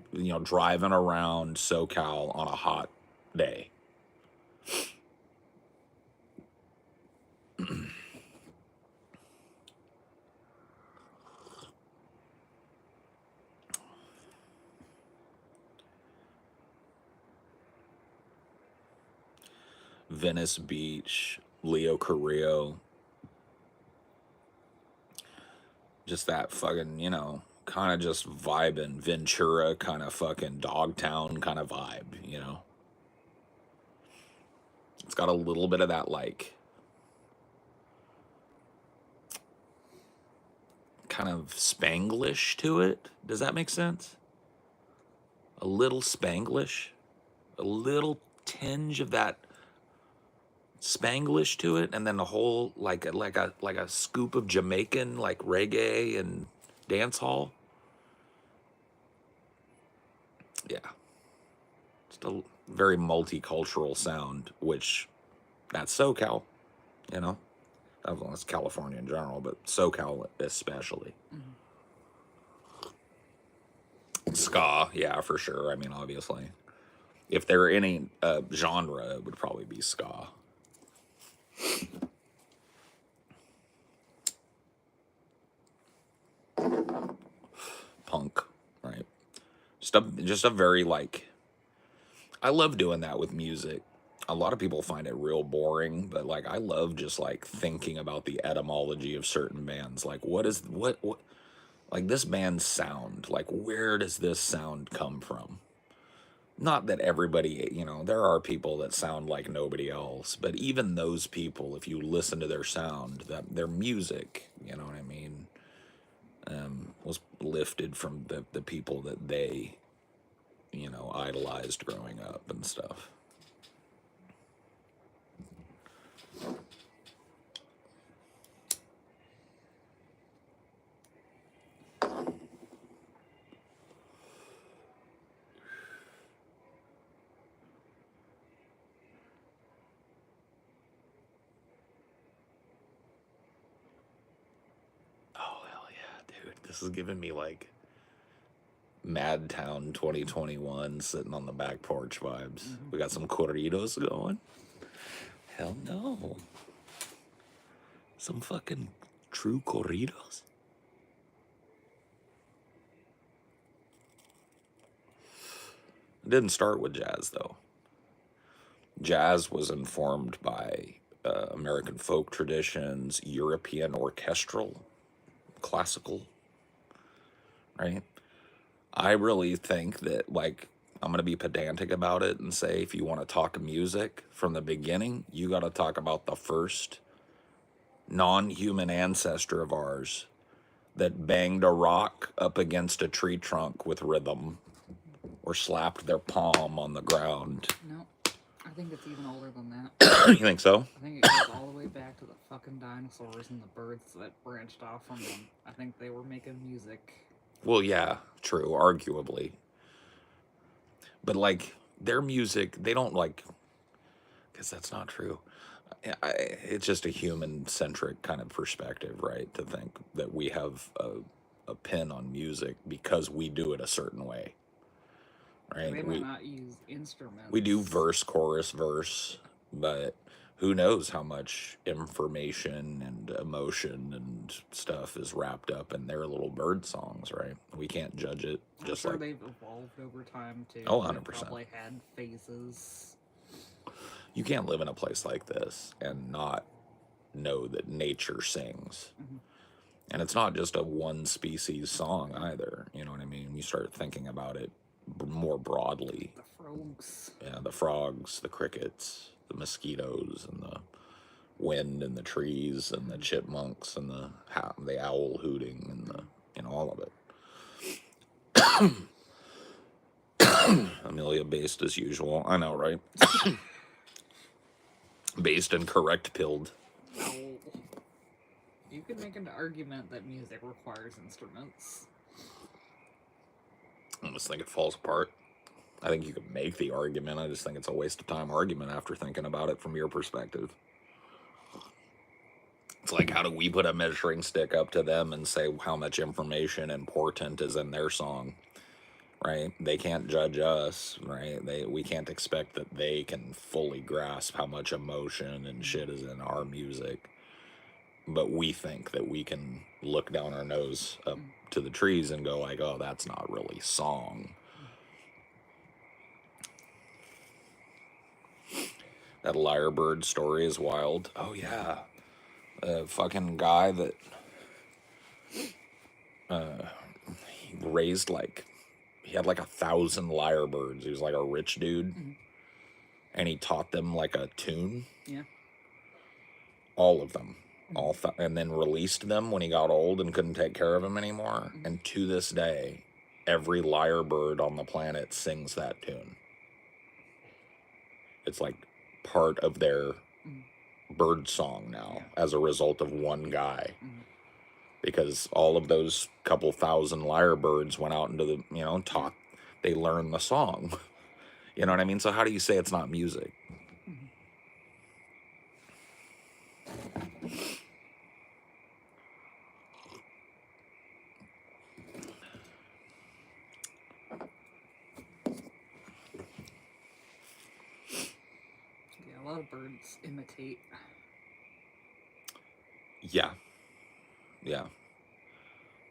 driving around SoCal on a hot day. Venice Beach, Leo Carrillo. Just that fucking, kind of just vibing, Ventura kind of fucking Dogtown kind of vibe. It's got a little bit of that, like, kind of Spanglish to it. Does that make sense? A little Spanglish, a little tinge of that Spanglish to it, and then a whole like a scoop of Jamaican, like, reggae and dance hall. Yeah, just a very multicultural sound, which that's SoCal, you know. Well, it's California in general, but SoCal especially. Ska, yeah, for sure. I mean, obviously, if there were any genre, it would probably be ska. Punk, right? Just a very, like, I love doing that with music. A lot of people find it real boring, but, like, I love just, like, thinking about the etymology of certain bands. Like, what like, this band's sound, like, where does this sound come from? Not that everybody, there are people that sound like nobody else, but even those people, if you listen to their sound, that their music, you know what I mean, was lifted from the people that they, idolized growing up and stuff. Oh, hell yeah, dude. This is giving me, like, Madtown 2021 sitting on the back porch vibes. We got some corridos going. Hell no. Some fucking true corridos. It didn't start with jazz, though. Jazz was informed by American folk traditions, European orchestral, classical, right? I really think that, like, I'm going to be pedantic about it and say, if you want to talk music from the beginning, you got to talk about the first non-human ancestor of ours that banged a rock up against a tree trunk with rhythm or slapped their palm on the ground. No, I think it's even older than that. You think so? I think it goes all the way back to the fucking dinosaurs and the birds that branched off from them. I think they were making music. Well, yeah, true, arguably. But like their music, they don't like, because that's not true. It's just a human centric kind of perspective, right? To think that we have a pin on music because we do it a certain way, They right? might not use instruments. We do verse, chorus, verse, but who knows how much information and emotion and stuff is wrapped up in their little bird songs, right? We can't judge it. I'm Just sure like, they've evolved over time too. oh, They've 100%. probably had phases. You can't live in a place like this and not know that nature sings. Mm-hmm. And it's not just a one species song either. You know what I mean? You start thinking about it more broadly. The frogs. Yeah, the frogs, the crickets, the mosquitoes, and the wind, and the trees, and the chipmunks, and the owl hooting, and all of it. Amelia based as usual. I know, right? Based and correct pilled. No. You could make an argument that music requires instruments. I just think it falls apart. I think you could make the argument. I just think it's a waste of time argument after thinking about it from your perspective. It's like, how do we put a measuring stick up to them and say how much information and portent is in their song, right? They can't judge us, right? We can't expect that they can fully grasp how much emotion and shit is in our music. But we think that we can look down our nose up to the trees and go like, oh, that's not really song. That lyrebird story is wild. Oh, yeah. A fucking guy that he raised he had 1,000 lyrebirds. He was like a rich dude. Mm-hmm. And he taught them like a tune. Yeah. All of them. And then released them when he got old and couldn't take care of them anymore. Mm-hmm. And to this day, every lyrebird on the planet sings that tune. It's like part of their bird song now, as a result of one guy. Mm-hmm. Because all of those couple thousand lyrebirds went out into the, taught, they learned the song. You know what I mean? So how do you say it's not music? A lot of birds imitate. Yeah.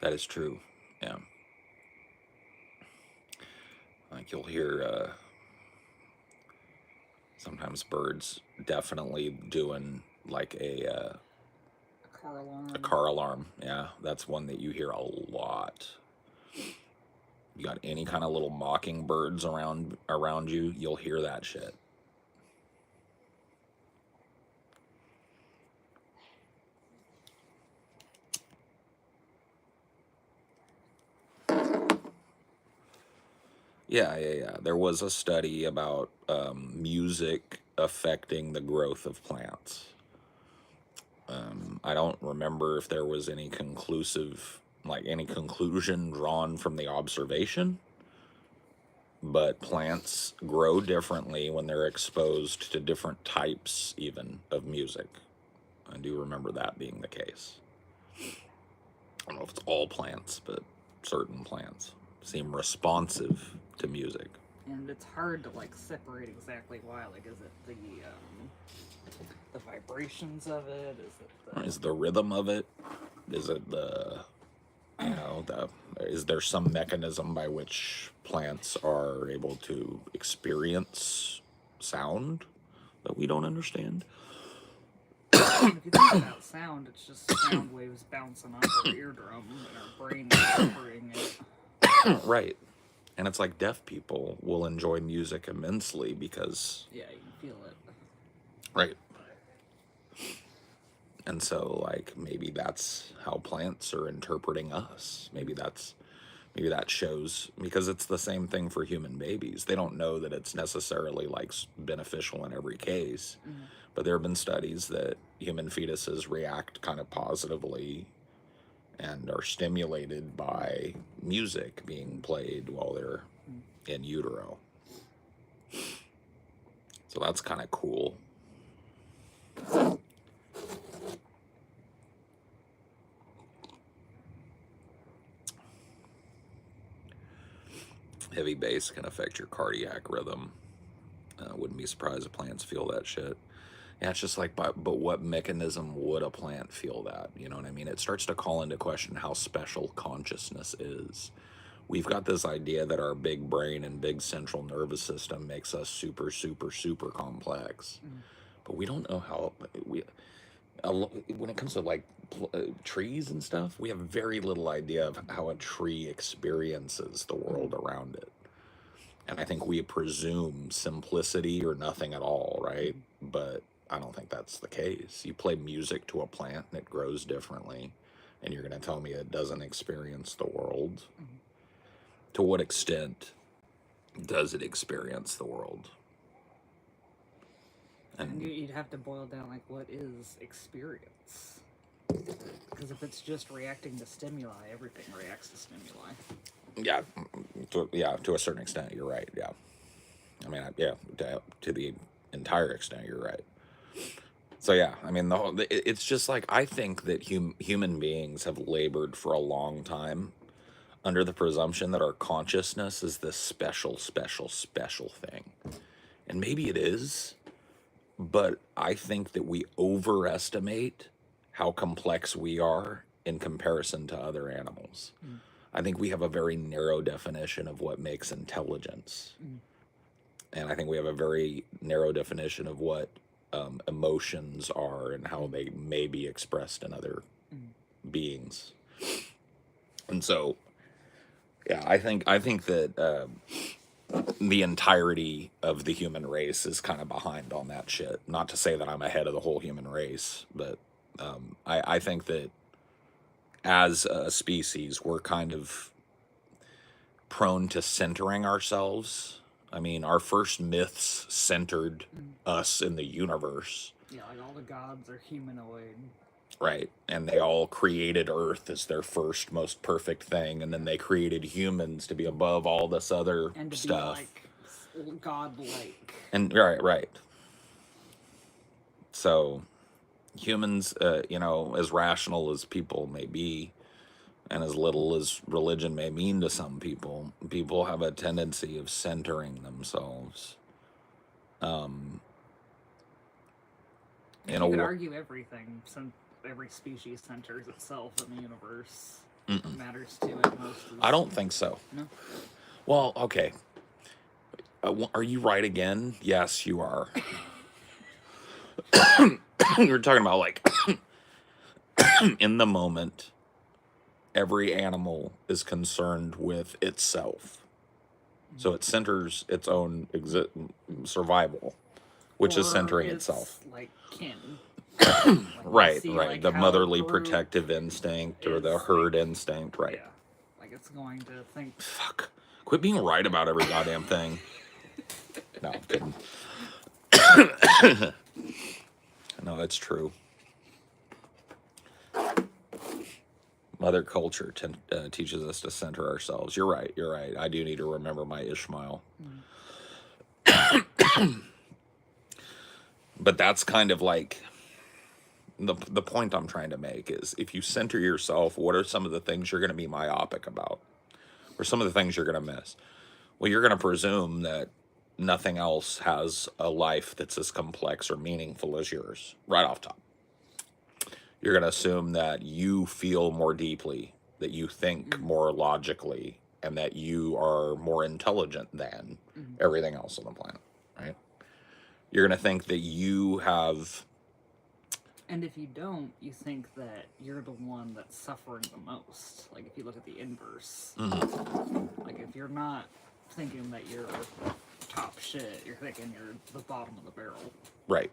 That is true. Yeah. Like you'll hear sometimes birds definitely doing like a car alarm. A car alarm. Yeah, that's one that you hear a lot. You got any kind of little mockingbirds around you, you'll hear that shit. Yeah. There was a study about music affecting the growth of plants. I don't remember if there was any conclusion drawn from the observation, but plants grow differently when they're exposed to different types even of music. I do remember that being the case. I don't know if it's all plants, but certain plants seem responsive to music. And it's hard to separate exactly why. Is it the vibrations of it? Is the rhythm of it? Is it is there some mechanism by which plants are able to experience sound that we don't understand? If you think about sound, it's just sound waves bouncing off our eardrum and our brain interpreting it. Right. And it's like deaf people will enjoy music immensely because... Yeah, you can feel it. Right. And so, maybe that's how plants are interpreting us. Maybe that shows... Because it's the same thing for human babies. They don't know that it's necessarily, beneficial in every case. Mm-hmm. But there have been studies that human fetuses react kind of positively and are stimulated by music being played while they're in utero. So that's kind of cool. Heavy bass can affect your cardiac rhythm. Wouldn't be surprised if plants feel that shit. Yeah, it's just like, but what mechanism would a plant feel that? You know what I mean? It starts to call into question how special consciousness is. We've got this idea that our big brain and big central nervous system makes us super, super, super complex. But we don't know how when it comes to like trees and stuff, we have very little idea of how a tree experiences the world around it. And I think we presume simplicity or nothing at all, right? But I don't think that's the case. You play music to a plant and it grows differently, and you're going to tell me it doesn't experience the world. To what extent does it experience the world? And you'd have to boil down, like, what is experience? Because if it's just reacting to stimuli, everything reacts to stimuli. Yeah, to a certain extent, you're right. Yeah, I mean, to the entire extent, you're right. So yeah, I mean, it's just like, I think that human beings have labored for a long time under the presumption that our consciousness is this special, special, special thing, and maybe it is, but I think that we overestimate how complex we are in comparison to other animals. I think we have a very narrow definition of what makes intelligence. And I think we have a very narrow definition of what emotions are and how they may be expressed in other beings. And so, yeah, I think that the entirety of the human race is kind of behind on that shit. Not to say that I'm ahead of the whole human race, but I think that as a species, we're kind of prone to centering ourselves. I mean, our first myths centered us in the universe. Yeah, like all the gods are humanoid. Right. And they all created Earth as their first, most perfect thing. And then they created humans to be above all this other and to stuff. Be like godlike. And right. So humans, as rational as people may be, and as little as religion may mean to some people, people have a tendency of centering themselves. You could argue everything, since every species centers itself in the universe. What matters to it most is... I don't think so. No? Well, okay. Are you right again? Yes, you are. You're talking about, like, in the moment, every animal is concerned with itself. So it centers its own survival, which is centering itself. Like kin. Right. Like the motherly protective instinct or the herd instinct, right. Yeah. Like it's going to think... Fuck. Quit being right about every goddamn thing. No, I'm kidding. No, that's true. Mother culture teaches us to center ourselves. You're right. I do need to remember my Ishmael. But that's kind of like the point I'm trying to make is, if you center yourself, what are some of the things you're going to be myopic about? Or some of the things you're going to miss? Well, you're going to presume that nothing else has a life that's as complex or meaningful as yours, right off top. You're going to assume that you feel more deeply, that you think more logically, and that you are more intelligent than everything else on the planet, right? You're going to think that you have... And if you don't, you think that you're the one that's suffering the most. Like, if you look at the inverse. Like, if you're not thinking that you're top shit, you're thinking you're the bottom of the barrel. Right.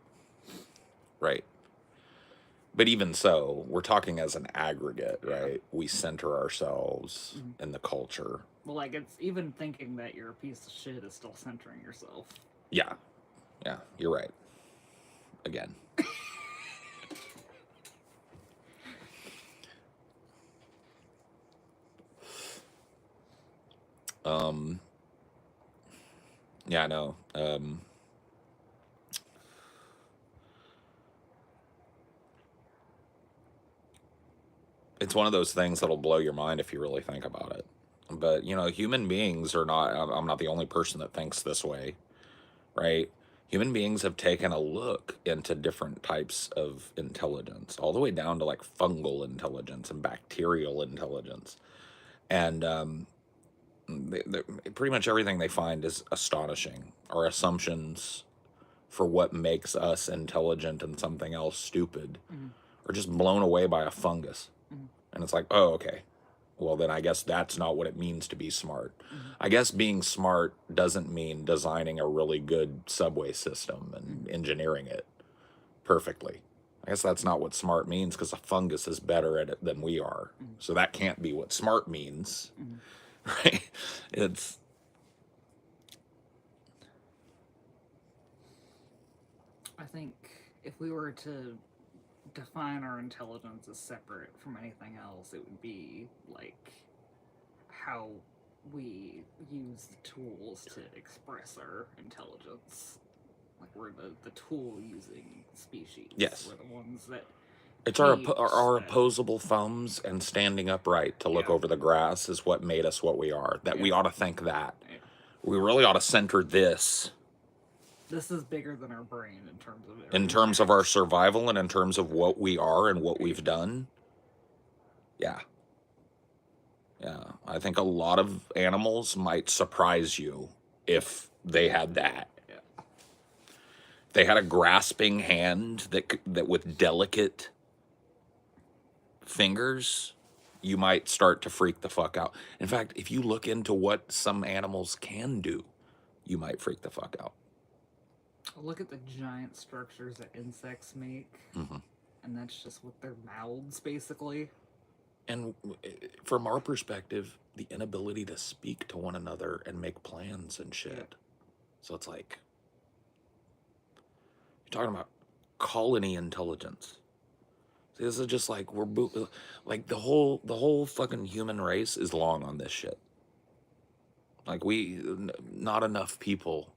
But even so, we're talking as an aggregate, right? We center ourselves in the culture. Well, like, it's even thinking that you're a piece of shit is still centering yourself. Yeah, you're right. Again. Yeah, no. It's one of those things that'll blow your mind if you really think about it. But, you know, human beings are not, I'm not the only person that thinks this way, right? Human beings have taken a look into different types of intelligence, all the way down to like fungal intelligence and bacterial intelligence. And pretty much everything they find is astonishing. Our assumptions for what makes us intelligent and something else stupid are just blown away by a fungus. And it's like, oh, okay. Well, then I guess that's not what it means to be smart. I guess being smart doesn't mean designing a really good subway system and engineering it perfectly. I guess that's not what smart means, because a fungus is better at it than we are. So that can't be what smart means, right? It's... I think if we were to define our intelligence as separate from anything else, it would be like how we use the tools to express our intelligence. Like we're the tool using species. Yes. We're the ones that. It's our opposable thumbs and standing upright to look over the grass is what made us what we are. That we ought to think that. Yeah. We really ought to center this. This is bigger than our brain in terms of in terms of our survival and in terms of what we are and what we've done. Yeah. Yeah. I think a lot of animals might surprise you if they had that. Yeah. They had a grasping hand that with delicate fingers, you might start to freak the fuck out. In fact, if you look into what some animals can do, you might freak the fuck out. Look at the giant structures that insects make, and that's just with their mouths, basically. And from our perspective, the inability to speak to one another and make plans and shit. Yeah. So it's like, you're talking about colony intelligence. See, this is just like, like the whole fucking human race is long on this shit. Like not enough people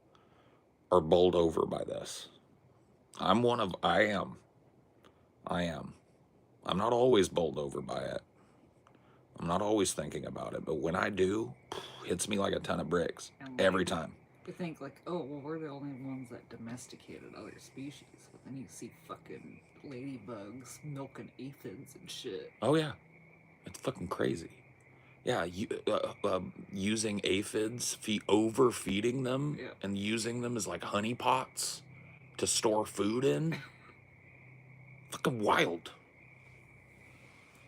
are bowled over by this. I am. I'm not always bowled over by it. I'm not always thinking about it, but when I do, it hits me like a ton of bricks every time. You think like, oh, well, we're the only ones that domesticated other species, but then you see fucking ladybugs milking aphids and shit. Oh yeah, it's fucking crazy. Yeah, using aphids, overfeeding them, and using them as like honeypots to store food in. Fucking wild.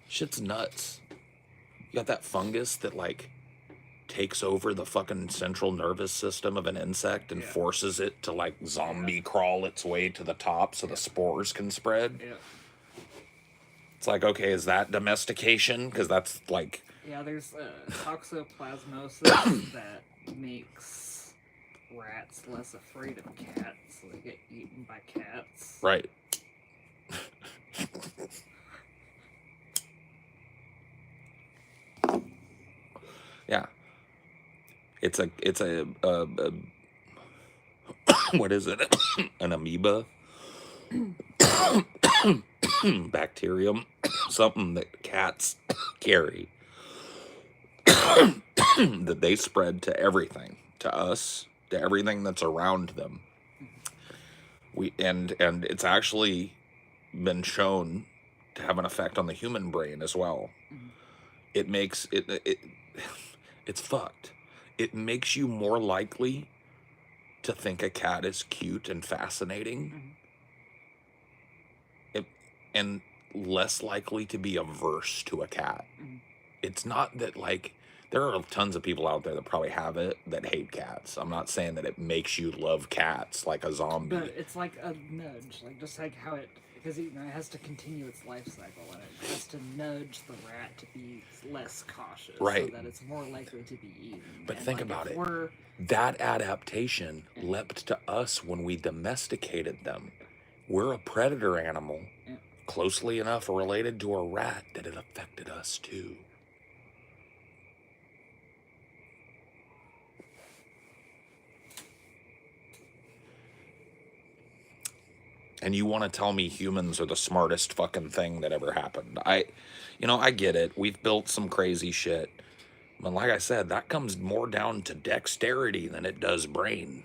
Shit's nuts. You got that fungus that like takes over the fucking central nervous system of an insect and forces it to like zombie crawl its way to the top so the spores can spread. Yeah. It's like, okay, is that domestication? Because that's like... Yeah, there's toxoplasmosis that makes rats less afraid of cats, so they get eaten by cats. Right. Yeah. It's a what is it? An amoeba? Bacterium? Something that cats carry. That they spread to everything. To us. To everything that's around them. And it's actually been shown to have an effect on the human brain as well. It makes it's fucked. It makes you more likely to think a cat is cute and fascinating, and less likely to be averse to a cat. It's not that, like, there are tons of people out there that probably have it that hate cats. I'm not saying that it makes you love cats like a zombie. But it's like a nudge, like just like how it, because it has to continue its life cycle, and it has to nudge the rat to be less cautious, right? So that it's more likely to be eaten. But think about it. That adaptation leapt to us when we domesticated them. We're a predator animal, closely enough related to a rat that it affected us too. And you want to tell me humans are the smartest fucking thing that ever happened. I get it. We've built some crazy shit. But like I said, that comes more down to dexterity than it does brain.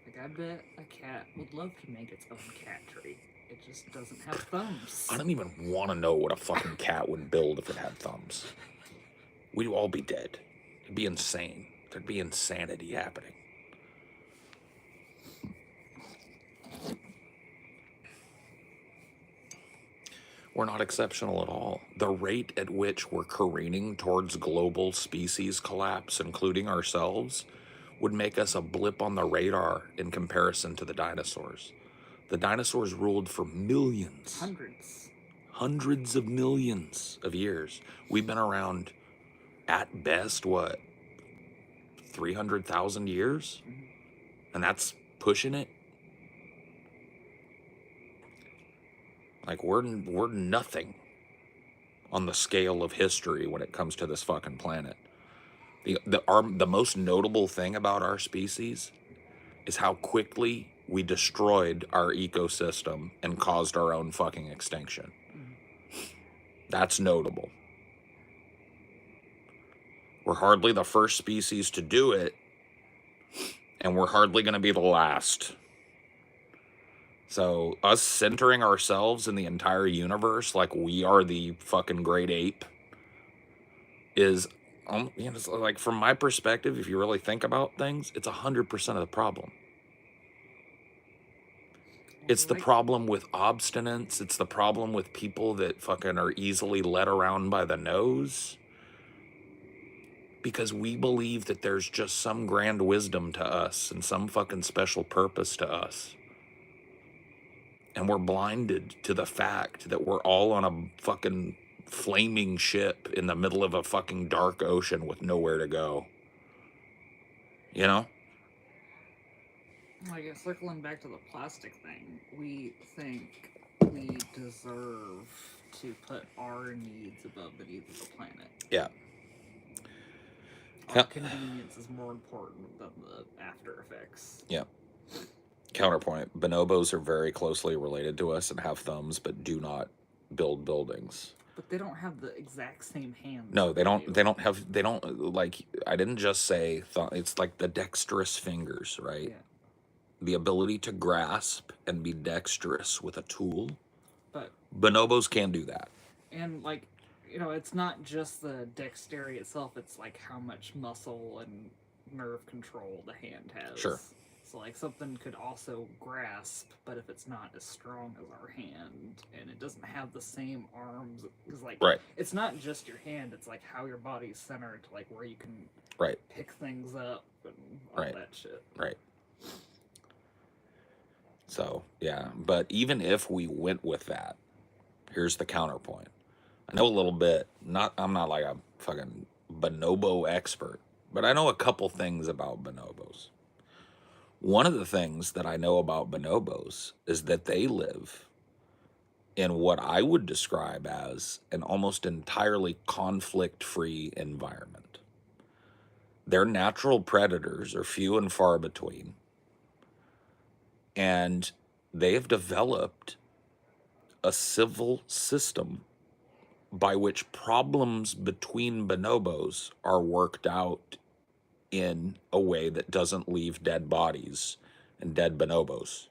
Like, I bet a cat would love to make its own cat tree. It just doesn't have thumbs. I don't even want to know what a fucking cat would build if it had thumbs. We'd all be dead. It'd be insane. There'd be insanity happening. We're not exceptional at all. The rate at which we're careening towards global species collapse, including ourselves, would make us a blip on the radar in comparison to the dinosaurs. The dinosaurs ruled for millions. Hundreds of millions of years. We've been around, at best, what, 300,000 years? And that's pushing it. Like, we're nothing on the scale of history when it comes to this fucking planet. The most notable thing about our species is how quickly we destroyed our ecosystem and caused our own fucking extinction. That's notable. We're hardly the first species to do it, and we're hardly going to be the last. So us centering ourselves in the entire universe like we are the fucking great ape is, like, from my perspective, if you really think about things, it's 100% of the problem. It's the problem with obstinance. It's the problem with people that fucking are easily led around by the nose. Because we believe that there's just some grand wisdom to us and some fucking special purpose to us. And we're blinded to the fact that we're all on a fucking flaming ship in the middle of a fucking dark ocean with nowhere to go. You know? Like, circling back to the plastic thing, we think we deserve to put our needs above the needs of the planet. Yeah. Our convenience is more important than the after effects. Yeah. Counterpoint. Bonobos are very closely related to us and have thumbs, but do not build buildings. But they don't have the exact same hands. No, they don't. They don't, like, I didn't just say it's like the dexterous fingers, right? Yeah. The ability to grasp and be dexterous with a tool. But bonobos can do that. And, like, it's not just the dexterity itself, it's like how much muscle and nerve control the hand has. Sure. So, like, something could also grasp, but if it's not as strong as our hand, and it doesn't have the same arms, because, like, right. It's not just your hand, it's like how your body's centered to, like, where you can pick things up and all that shit. Right. So, yeah. But even if we went with that, here's the counterpoint. I know a little bit. I'm not like a fucking bonobo expert, but I know a couple things about bonobos. One of the things that I know about bonobos is that they live in what I would describe as an almost entirely conflict-free environment. Their natural predators are few and far between. And they have developed a civil system by which problems between bonobos are worked out in a way that doesn't leave dead bodies and dead bonobos,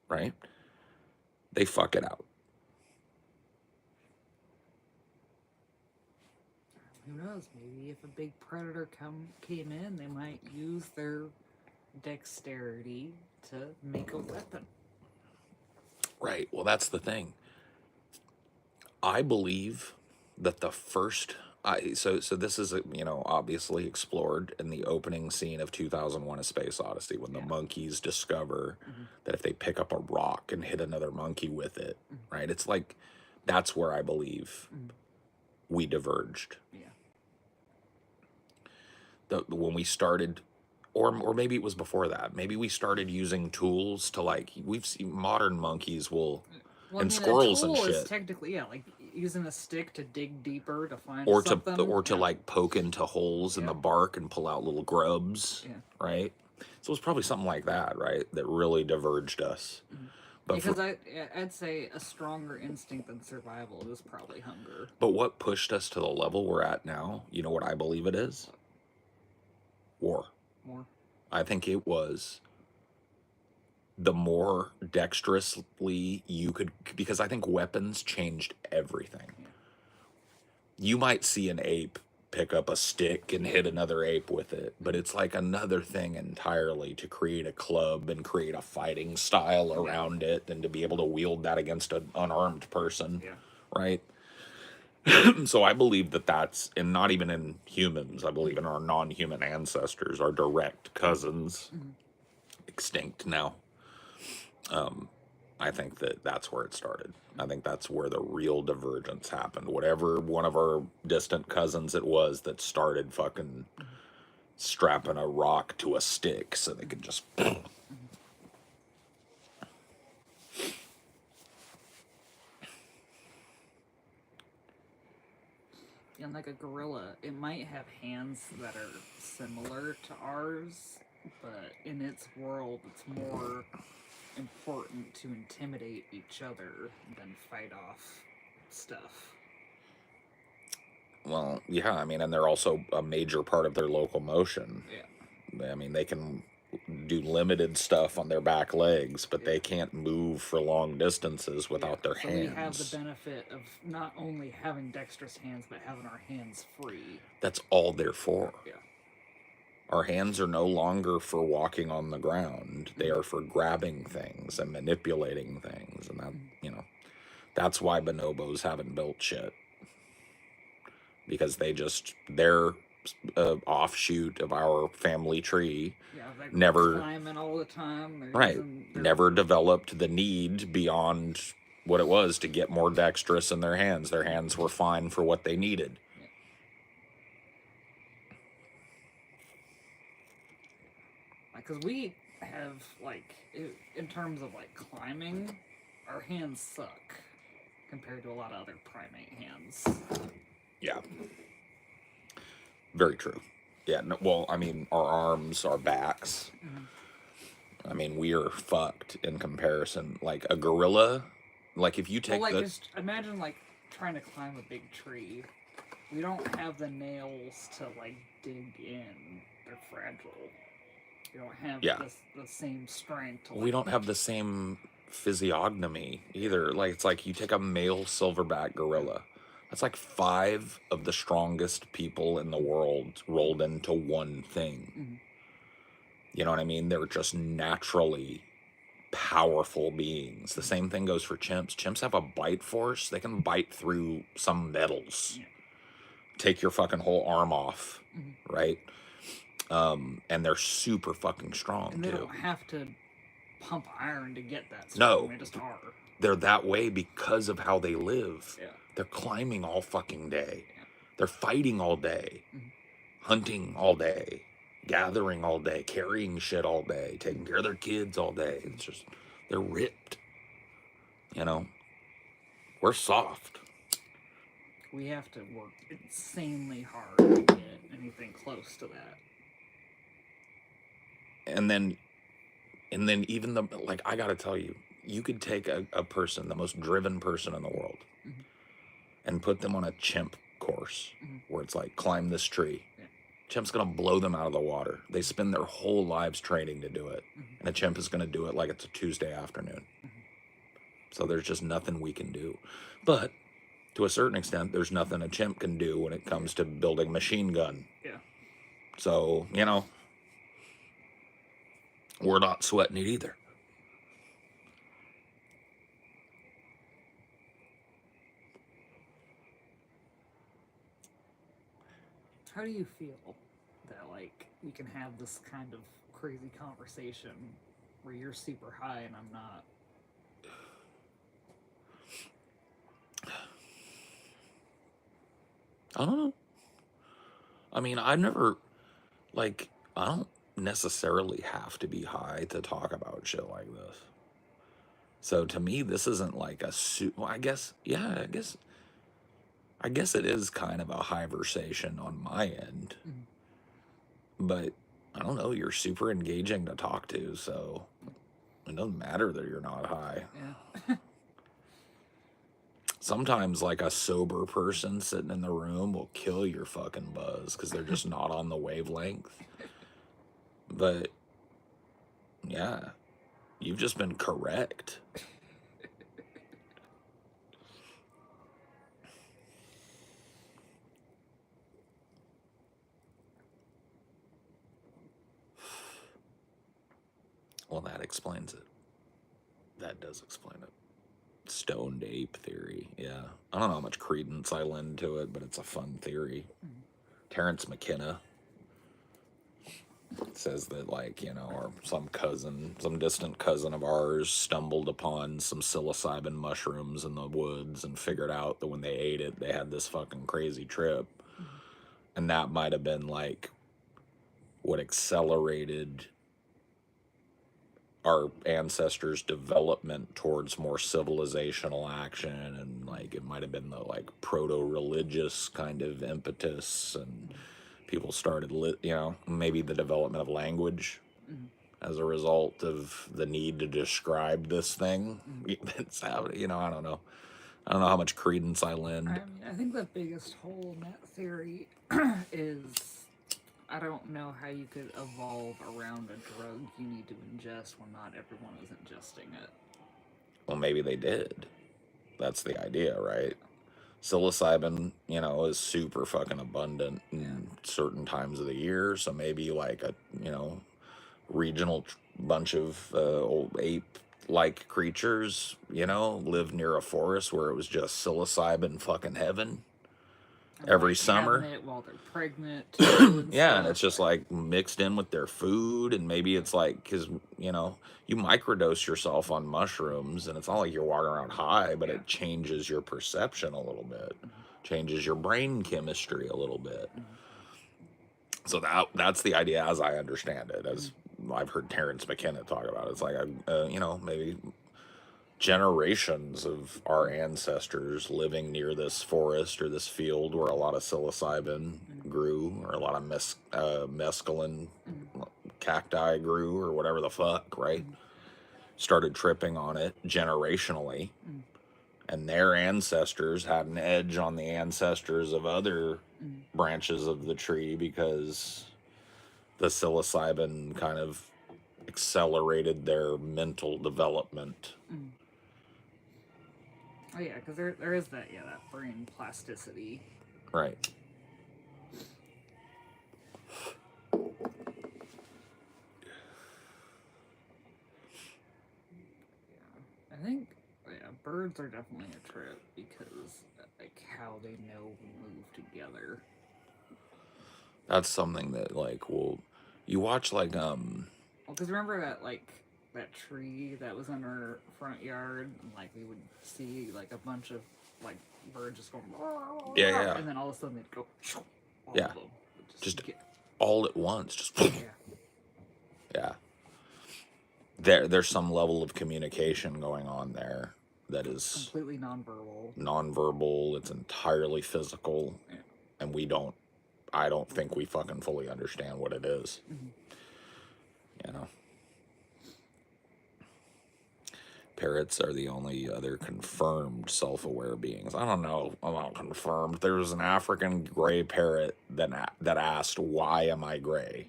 right? They fuck it out. Who knows? Maybe if a big predator came in, they might use their dexterity to make a weapon. Right. Well, that's the thing. I believe that the first... So this is, obviously explored in the opening scene of 2001: A Space Odyssey, when the monkeys discover that if they pick up a rock and hit another monkey with it, right? It's like, that's where I believe we diverged. Yeah. When we started, or maybe it was before that. Maybe we started using tools to, like, we've seen modern monkeys and squirrels and shit. Is technically, like using a stick to dig deeper to find something. Or to like poke into holes in the bark and pull out little grubs, right? So it's probably something like that, right? That really diverged us. But Because I'd say a stronger instinct than survival is probably hunger. but what pushed us to the level we're at now? You know what I believe it is? War. More. I think it was the more dexterously you could, because I think weapons changed everything. Yeah. You might see an ape pick up a stick and hit another ape with it, but it's like another thing entirely to create a club and create a fighting style around it and to be able to wield that against an unarmed person, Yeah. right? So I believe that that's, and not even in humans, I believe in our non-human ancestors, our direct cousins, extinct now. I think that that's where it started. I think that's where the real divergence happened. Whatever one of our distant cousins it was that started fucking strapping a rock to a stick so they could just. And like a gorilla, it might have hands that are similar to ours, but in its world, it's more important to intimidate each other than fight off stuff. Well, yeah, I mean, and they're also a major part of their locomotion. Yeah. I mean, they can do limited stuff on their back legs, but they can't move for long distances without their So hands. we have the benefit of not only having dexterous hands, but having our hands free. That's all they're for. Yeah. Our hands are no longer for walking on the ground. They are for grabbing things and manipulating things. And that, you know, that's why bonobos haven't built shit. Because they're offshoot of our family tree. Yeah, they're never climbing all the time. Right. Never developed the need beyond what it was to get more dexterous in their hands. Their hands were fine for what they needed. Because we have, like, in terms of, like, climbing, our hands suck compared to a lot of other primate hands. Yeah. Very true. Yeah, no, well, I mean, our arms, our backs. I mean, we are fucked in comparison. Like, a gorilla, like, if you take just imagine, like, trying to climb a big tree. We don't have the nails to, like, dig in. They're fragile. We don't have the same strength. We don't have the same physiognomy either. Like, it's like you take a male silverback gorilla. That's like 5 of the strongest people in the world rolled into one thing. You know what I mean? They're just naturally powerful beings. The same thing goes for chimps. Chimps have a bite force. They can bite through some metals. Take your fucking whole arm off, right? And they're super fucking strong, and they too. Don't have to pump iron to get that strong. No. They just are. They're that way because of how they live. Yeah. They're climbing all fucking day. Yeah. They're fighting all day. Hunting all day. Gathering all day. Carrying shit all day. Taking care of their kids all day. It's just, they're ripped. You know? We're soft. We have to work insanely hard to get anything close to that. And then even like, I gotta tell you, you could take a person, the most driven person in the world, and put them on a chimp course where it's like, climb this tree. Yeah. Chimp's gonna blow them out of the water. They spend their whole lives training to do it. And a chimp is gonna do it like it's a Tuesday afternoon. So there's just nothing we can do. But to a certain extent, there's nothing a chimp can do when it comes to building a machine gun. Yeah. So, you know, we're not sweating it either. How do you feel that, like, we can have this kind of crazy conversation where you're super high and I'm not? I don't know. I mean, I don't necessarily have to be high to talk about shit like this. So to me, this isn't like well, I guess it is kind of a high versation on my end. But I don't know, you're super engaging to talk to, so it doesn't matter that you're not high. Yeah. Sometimes, like, a sober person sitting in the room will kill your fucking buzz because they're just not on the wavelength. But, yeah, you've just been correct. Well, that explains it. That does explain it. Stoned ape theory, yeah. I don't know how much credence I lend to it, but it's a fun theory. Terrence McKenna says that, like, you know, or some distant cousin of ours stumbled upon some psilocybin mushrooms in the woods and figured out that when they ate it, they had this fucking crazy trip. And that might have been, like, what accelerated our ancestors' development towards more civilizational action, and like it might have been the like proto-religious kind of impetus, and people started you know, maybe the development of language as a result of the need to describe this thing. That's how, you know, I don't know how much credence I lend. I mean, I think the biggest hole in that theory is I don't know how you could evolve around a drug you need to ingest when not everyone is ingesting it. Well, maybe they did. That's the idea, right? Psilocybin, you know, is super fucking abundant in certain times of the year. So maybe like a, you know, regional bunch of old ape-like creatures, you know, live near a forest where it was just psilocybin fucking heaven. And Every like summer. having it while they're pregnant. Too, and Yeah, stuff. and it's just like mixed in with their food, and maybe it's like, because, you know, you microdose yourself on mushrooms, and it's not like you're walking around high, but it changes your perception a little bit, changes your brain chemistry a little bit. So that's the idea as I understand it, as I've heard Terrence McKenna talk about it. It's like, you know, maybe generations of our ancestors living near this forest or this field where a lot of psilocybin grew, or a lot of mescaline cacti grew, or whatever the fuck, right? Started tripping on it generationally, and their ancestors had an edge on the ancestors of other branches of the tree because the psilocybin kind of accelerated their mental development. Oh yeah, because there is that that brain plasticity. Right. I think birds are definitely a trip because like how they know we move together. That's something that like, well, you watch like Well, because remember that that tree that was in our front yard, and like we would see like a bunch of like birds just going yeah, and then all of a sudden they'd go all yeah, of them just all at once, just yeah. yeah. There's some level of communication going on there that is completely nonverbal. Nonverbal. It's entirely physical, and I don't think we fucking fully understand what it is. You know, parrots are the only other confirmed self-aware beings. I don't know about confirmed. There was an African gray parrot that asked, "Why am I gray?"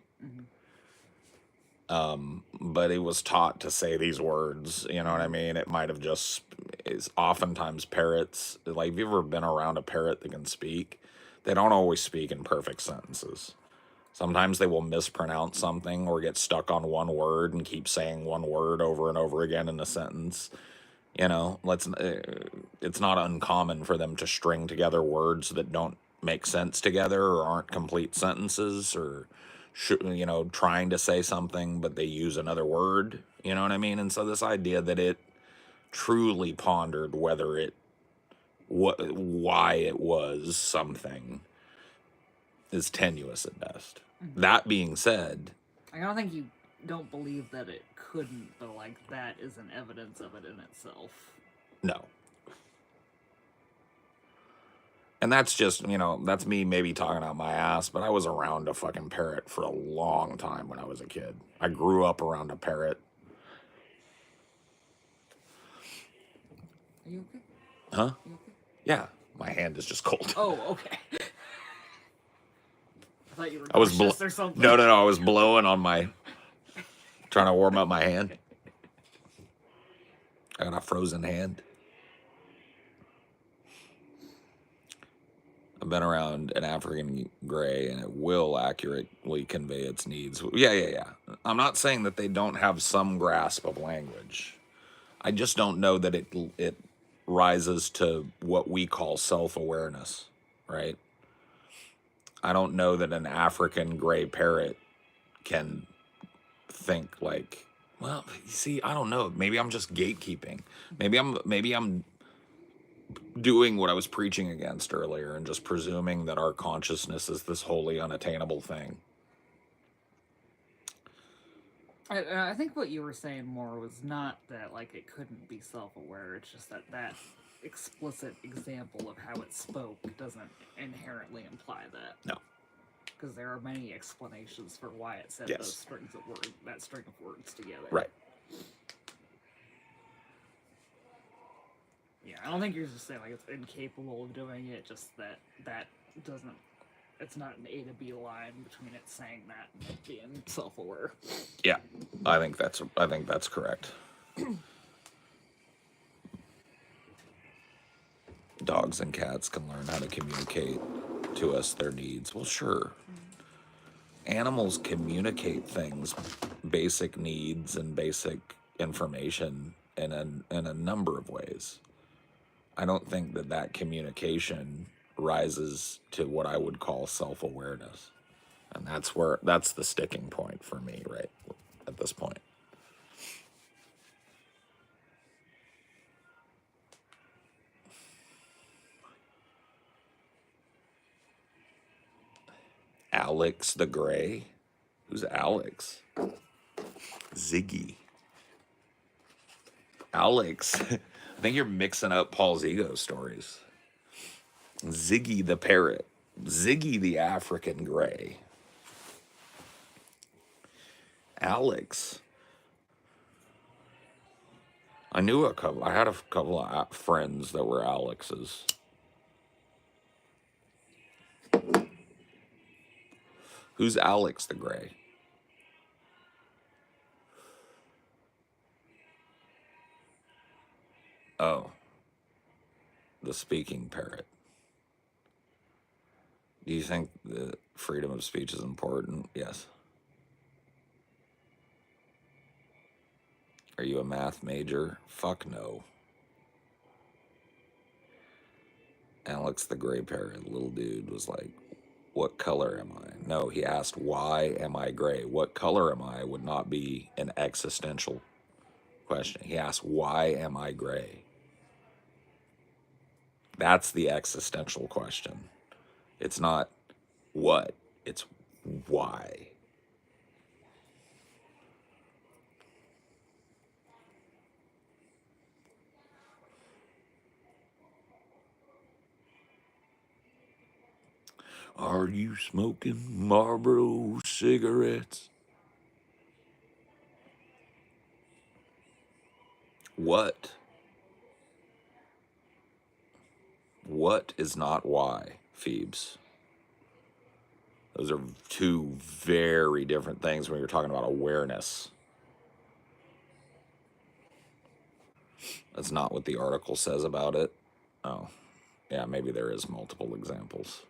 But it was taught to say these words, you know what I mean? It might have just, is oftentimes parrots, like, have you ever been around a parrot that can speak? They don't always speak in perfect sentences. Sometimes they will mispronounce something or get stuck on one word and keep saying one word over and over again in a sentence. You know, it's not uncommon for them to string together words that don't make sense together or aren't complete sentences, or you know, trying to say something but they use another word, you know what I mean? And so this idea that it truly pondered why it was something is tenuous at best. That being said, I don't think you don't believe that it couldn't, but like that is an evidence of it in itself. no. And that's just, that's me maybe talking out my ass, but I was around a fucking parrot for a long time when I was a kid. I grew up around a parrot. Are you okay? Huh? You okay? Yeah. My hand is just cold. Oh, okay. I thought you were I was nauseous or something. No. I was blowing on trying to warm up my hand. I got a frozen hand. I've been around an African gray, and it will accurately convey its needs. Yeah. I'm not saying that they don't have some grasp of language. I just don't know that it rises to what we call self-awareness, right? I don't know that an African gray parrot can think like, well, you see, I don't know. Maybe I'm just gatekeeping. Maybe I'm doing what I was preaching against earlier and just presuming that our consciousness is this wholly unattainable thing. I think what you were saying more was not that like it couldn't be self-aware. It's just that explicit example of how it spoke doesn't inherently imply that. No. Because there are many explanations for why it said Yes. those strings of words, that string of words together. Right. Yeah, I don't think you're just saying like it's incapable of doing it. Just that doesn't. It's not an A to B line between it saying that and it being self-aware. Yeah, I think that's correct. Dogs and cats can learn how to communicate to us their needs. Well, sure. Animals communicate things, basic needs and basic information in a number of ways. I don't think that communication rises to what I would call self-awareness. And that's the sticking point for me right at this point. Alex the Gray? Who's Alex? Ziggy. Alex. I think you're mixing up Paul's ego stories. Ziggy the parrot. Ziggy the African gray. Alex. I had a couple of friends that were Alexes. Who's Alex the Gray? Oh, the speaking parrot. Do you think that freedom of speech is important? Yes. Are you a math major? Fuck no. Alex the gray parrot, little dude, was like, what color am I? No, he asked, why am I gray? What color am I would not be an existential question. He asked, why am I gray? That's the existential question. It's not what, it's why. Are you smoking Marlboro cigarettes? What? What is not why, Phoebes? Those are two very different things when you're talking about awareness. That's not what the article says about it. Oh, yeah, maybe there is multiple examples.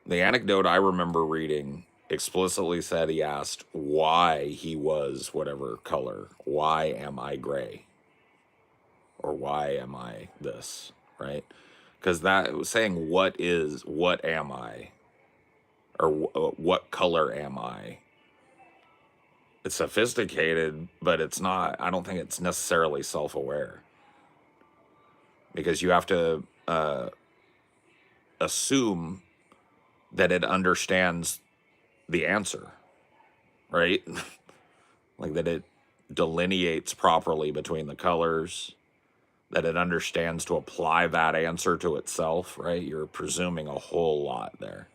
The anecdote I remember reading explicitly said he asked why he was whatever color. Why am I gray? Or why am I this, right? Because that was saying what am I? Or what color am I? It's sophisticated, but it's not, I don't think it's necessarily self-aware. Because you have to assume that it understands the answer, right? Like that it delineates properly between the colors, that it understands to apply that answer to itself, right? You're presuming a whole lot there.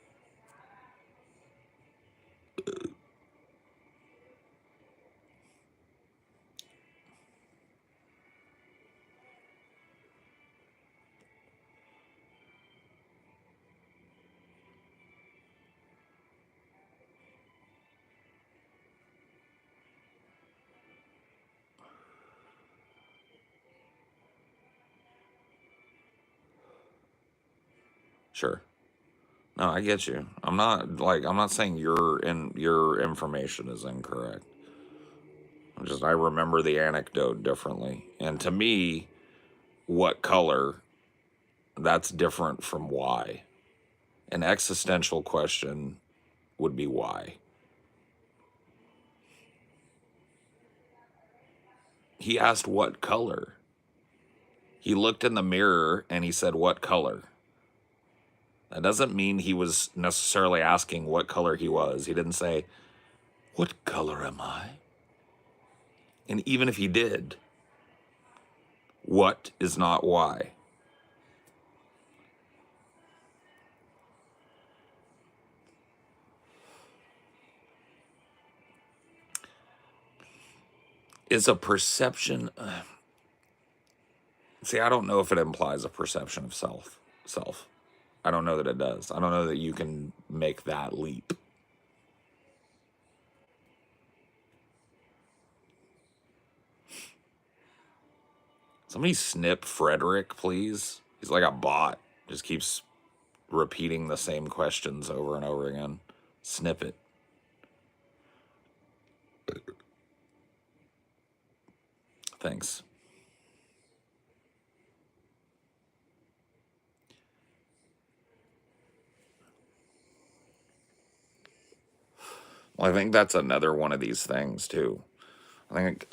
Sure. No, I get you. I'm not saying your information is incorrect. I remember the anecdote differently. And to me, what color, that's different from why. An existential question would be why. He asked what color. He looked in the mirror and he said, what color? That doesn't mean he was necessarily asking what color he was. He didn't say, what color am I? And even if he did, what is not why? Is a perception... See, I don't know if it implies a perception of self. I don't know that it does. I don't know that you can make that leap. Somebody snip Frederick, please. He's like a bot. Just keeps repeating the same questions over and over again. Snip it. Thanks. Well, I think that's another one of these things, too. I think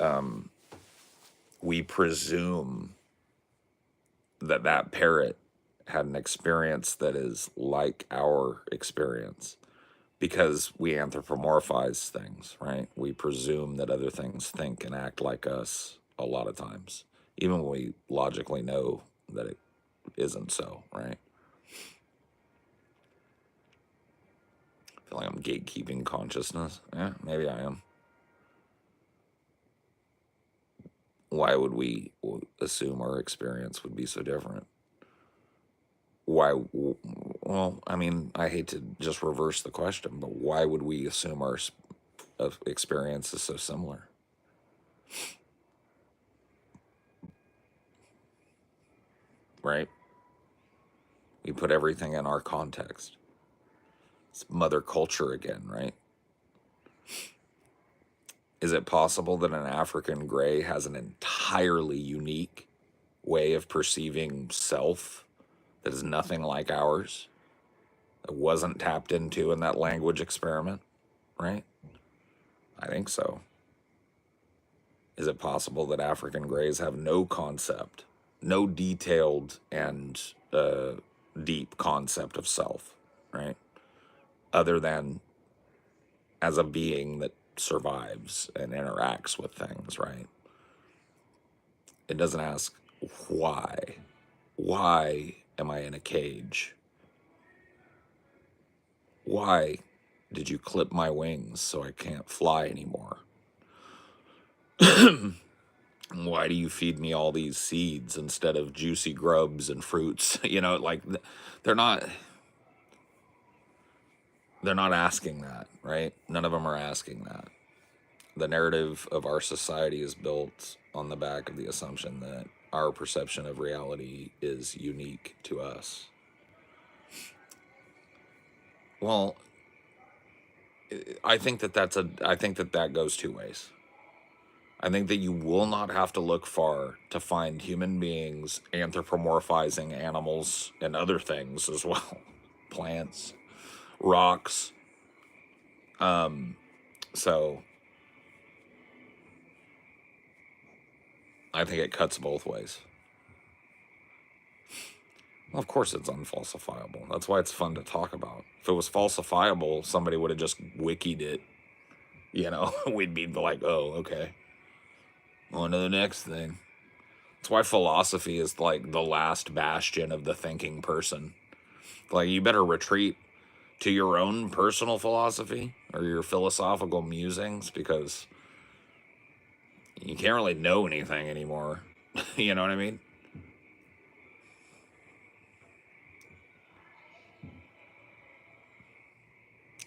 we presume that parrot had an experience that is like our experience because we anthropomorphize things, right? We presume that other things think and act like us a lot of times, even when we logically know that it isn't so, right? I feel like I'm gatekeeping consciousness. Yeah, maybe I am. Why would we assume our experience would be so different? Why? Well, I mean, I hate to just reverse the question, but why would we assume our experience is so similar? Right? We put everything in our context. It's mother culture again, right? Is it possible that an African gray has an entirely unique way of perceiving self that is nothing like ours, that wasn't tapped into in that language experiment, right? I think so. Is it possible that African grays have no concept, no detailed and deep concept of self, right? Other than as a being that survives and interacts with things, right? It doesn't ask why. Why am I in a cage? Why did you clip my wings so I can't fly anymore? Why do you feed me all these seeds instead of juicy grubs and fruits? You know, like they're not asking that, right? None of them are asking that. The narrative of our society is built on the back of the assumption that our perception of reality is unique to us. Well, I think that that goes two ways. I think that you will not have to look far to find human beings anthropomorphizing animals and other things as well. Plants, rocks. So I think it cuts both ways. Well, of course it's unfalsifiable. That's why it's fun to talk about. If it was falsifiable, somebody would have just wikied it. You know, we'd be like, oh, okay. On to the next thing. That's why philosophy is like the last bastion of the thinking person. Like, you better retreat to your own personal philosophy or your philosophical musings, because you can't really know anything anymore. You know what I mean?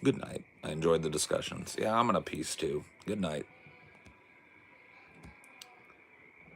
Good night. I enjoyed the discussions. Yeah, I'm gonna peace too. Good night.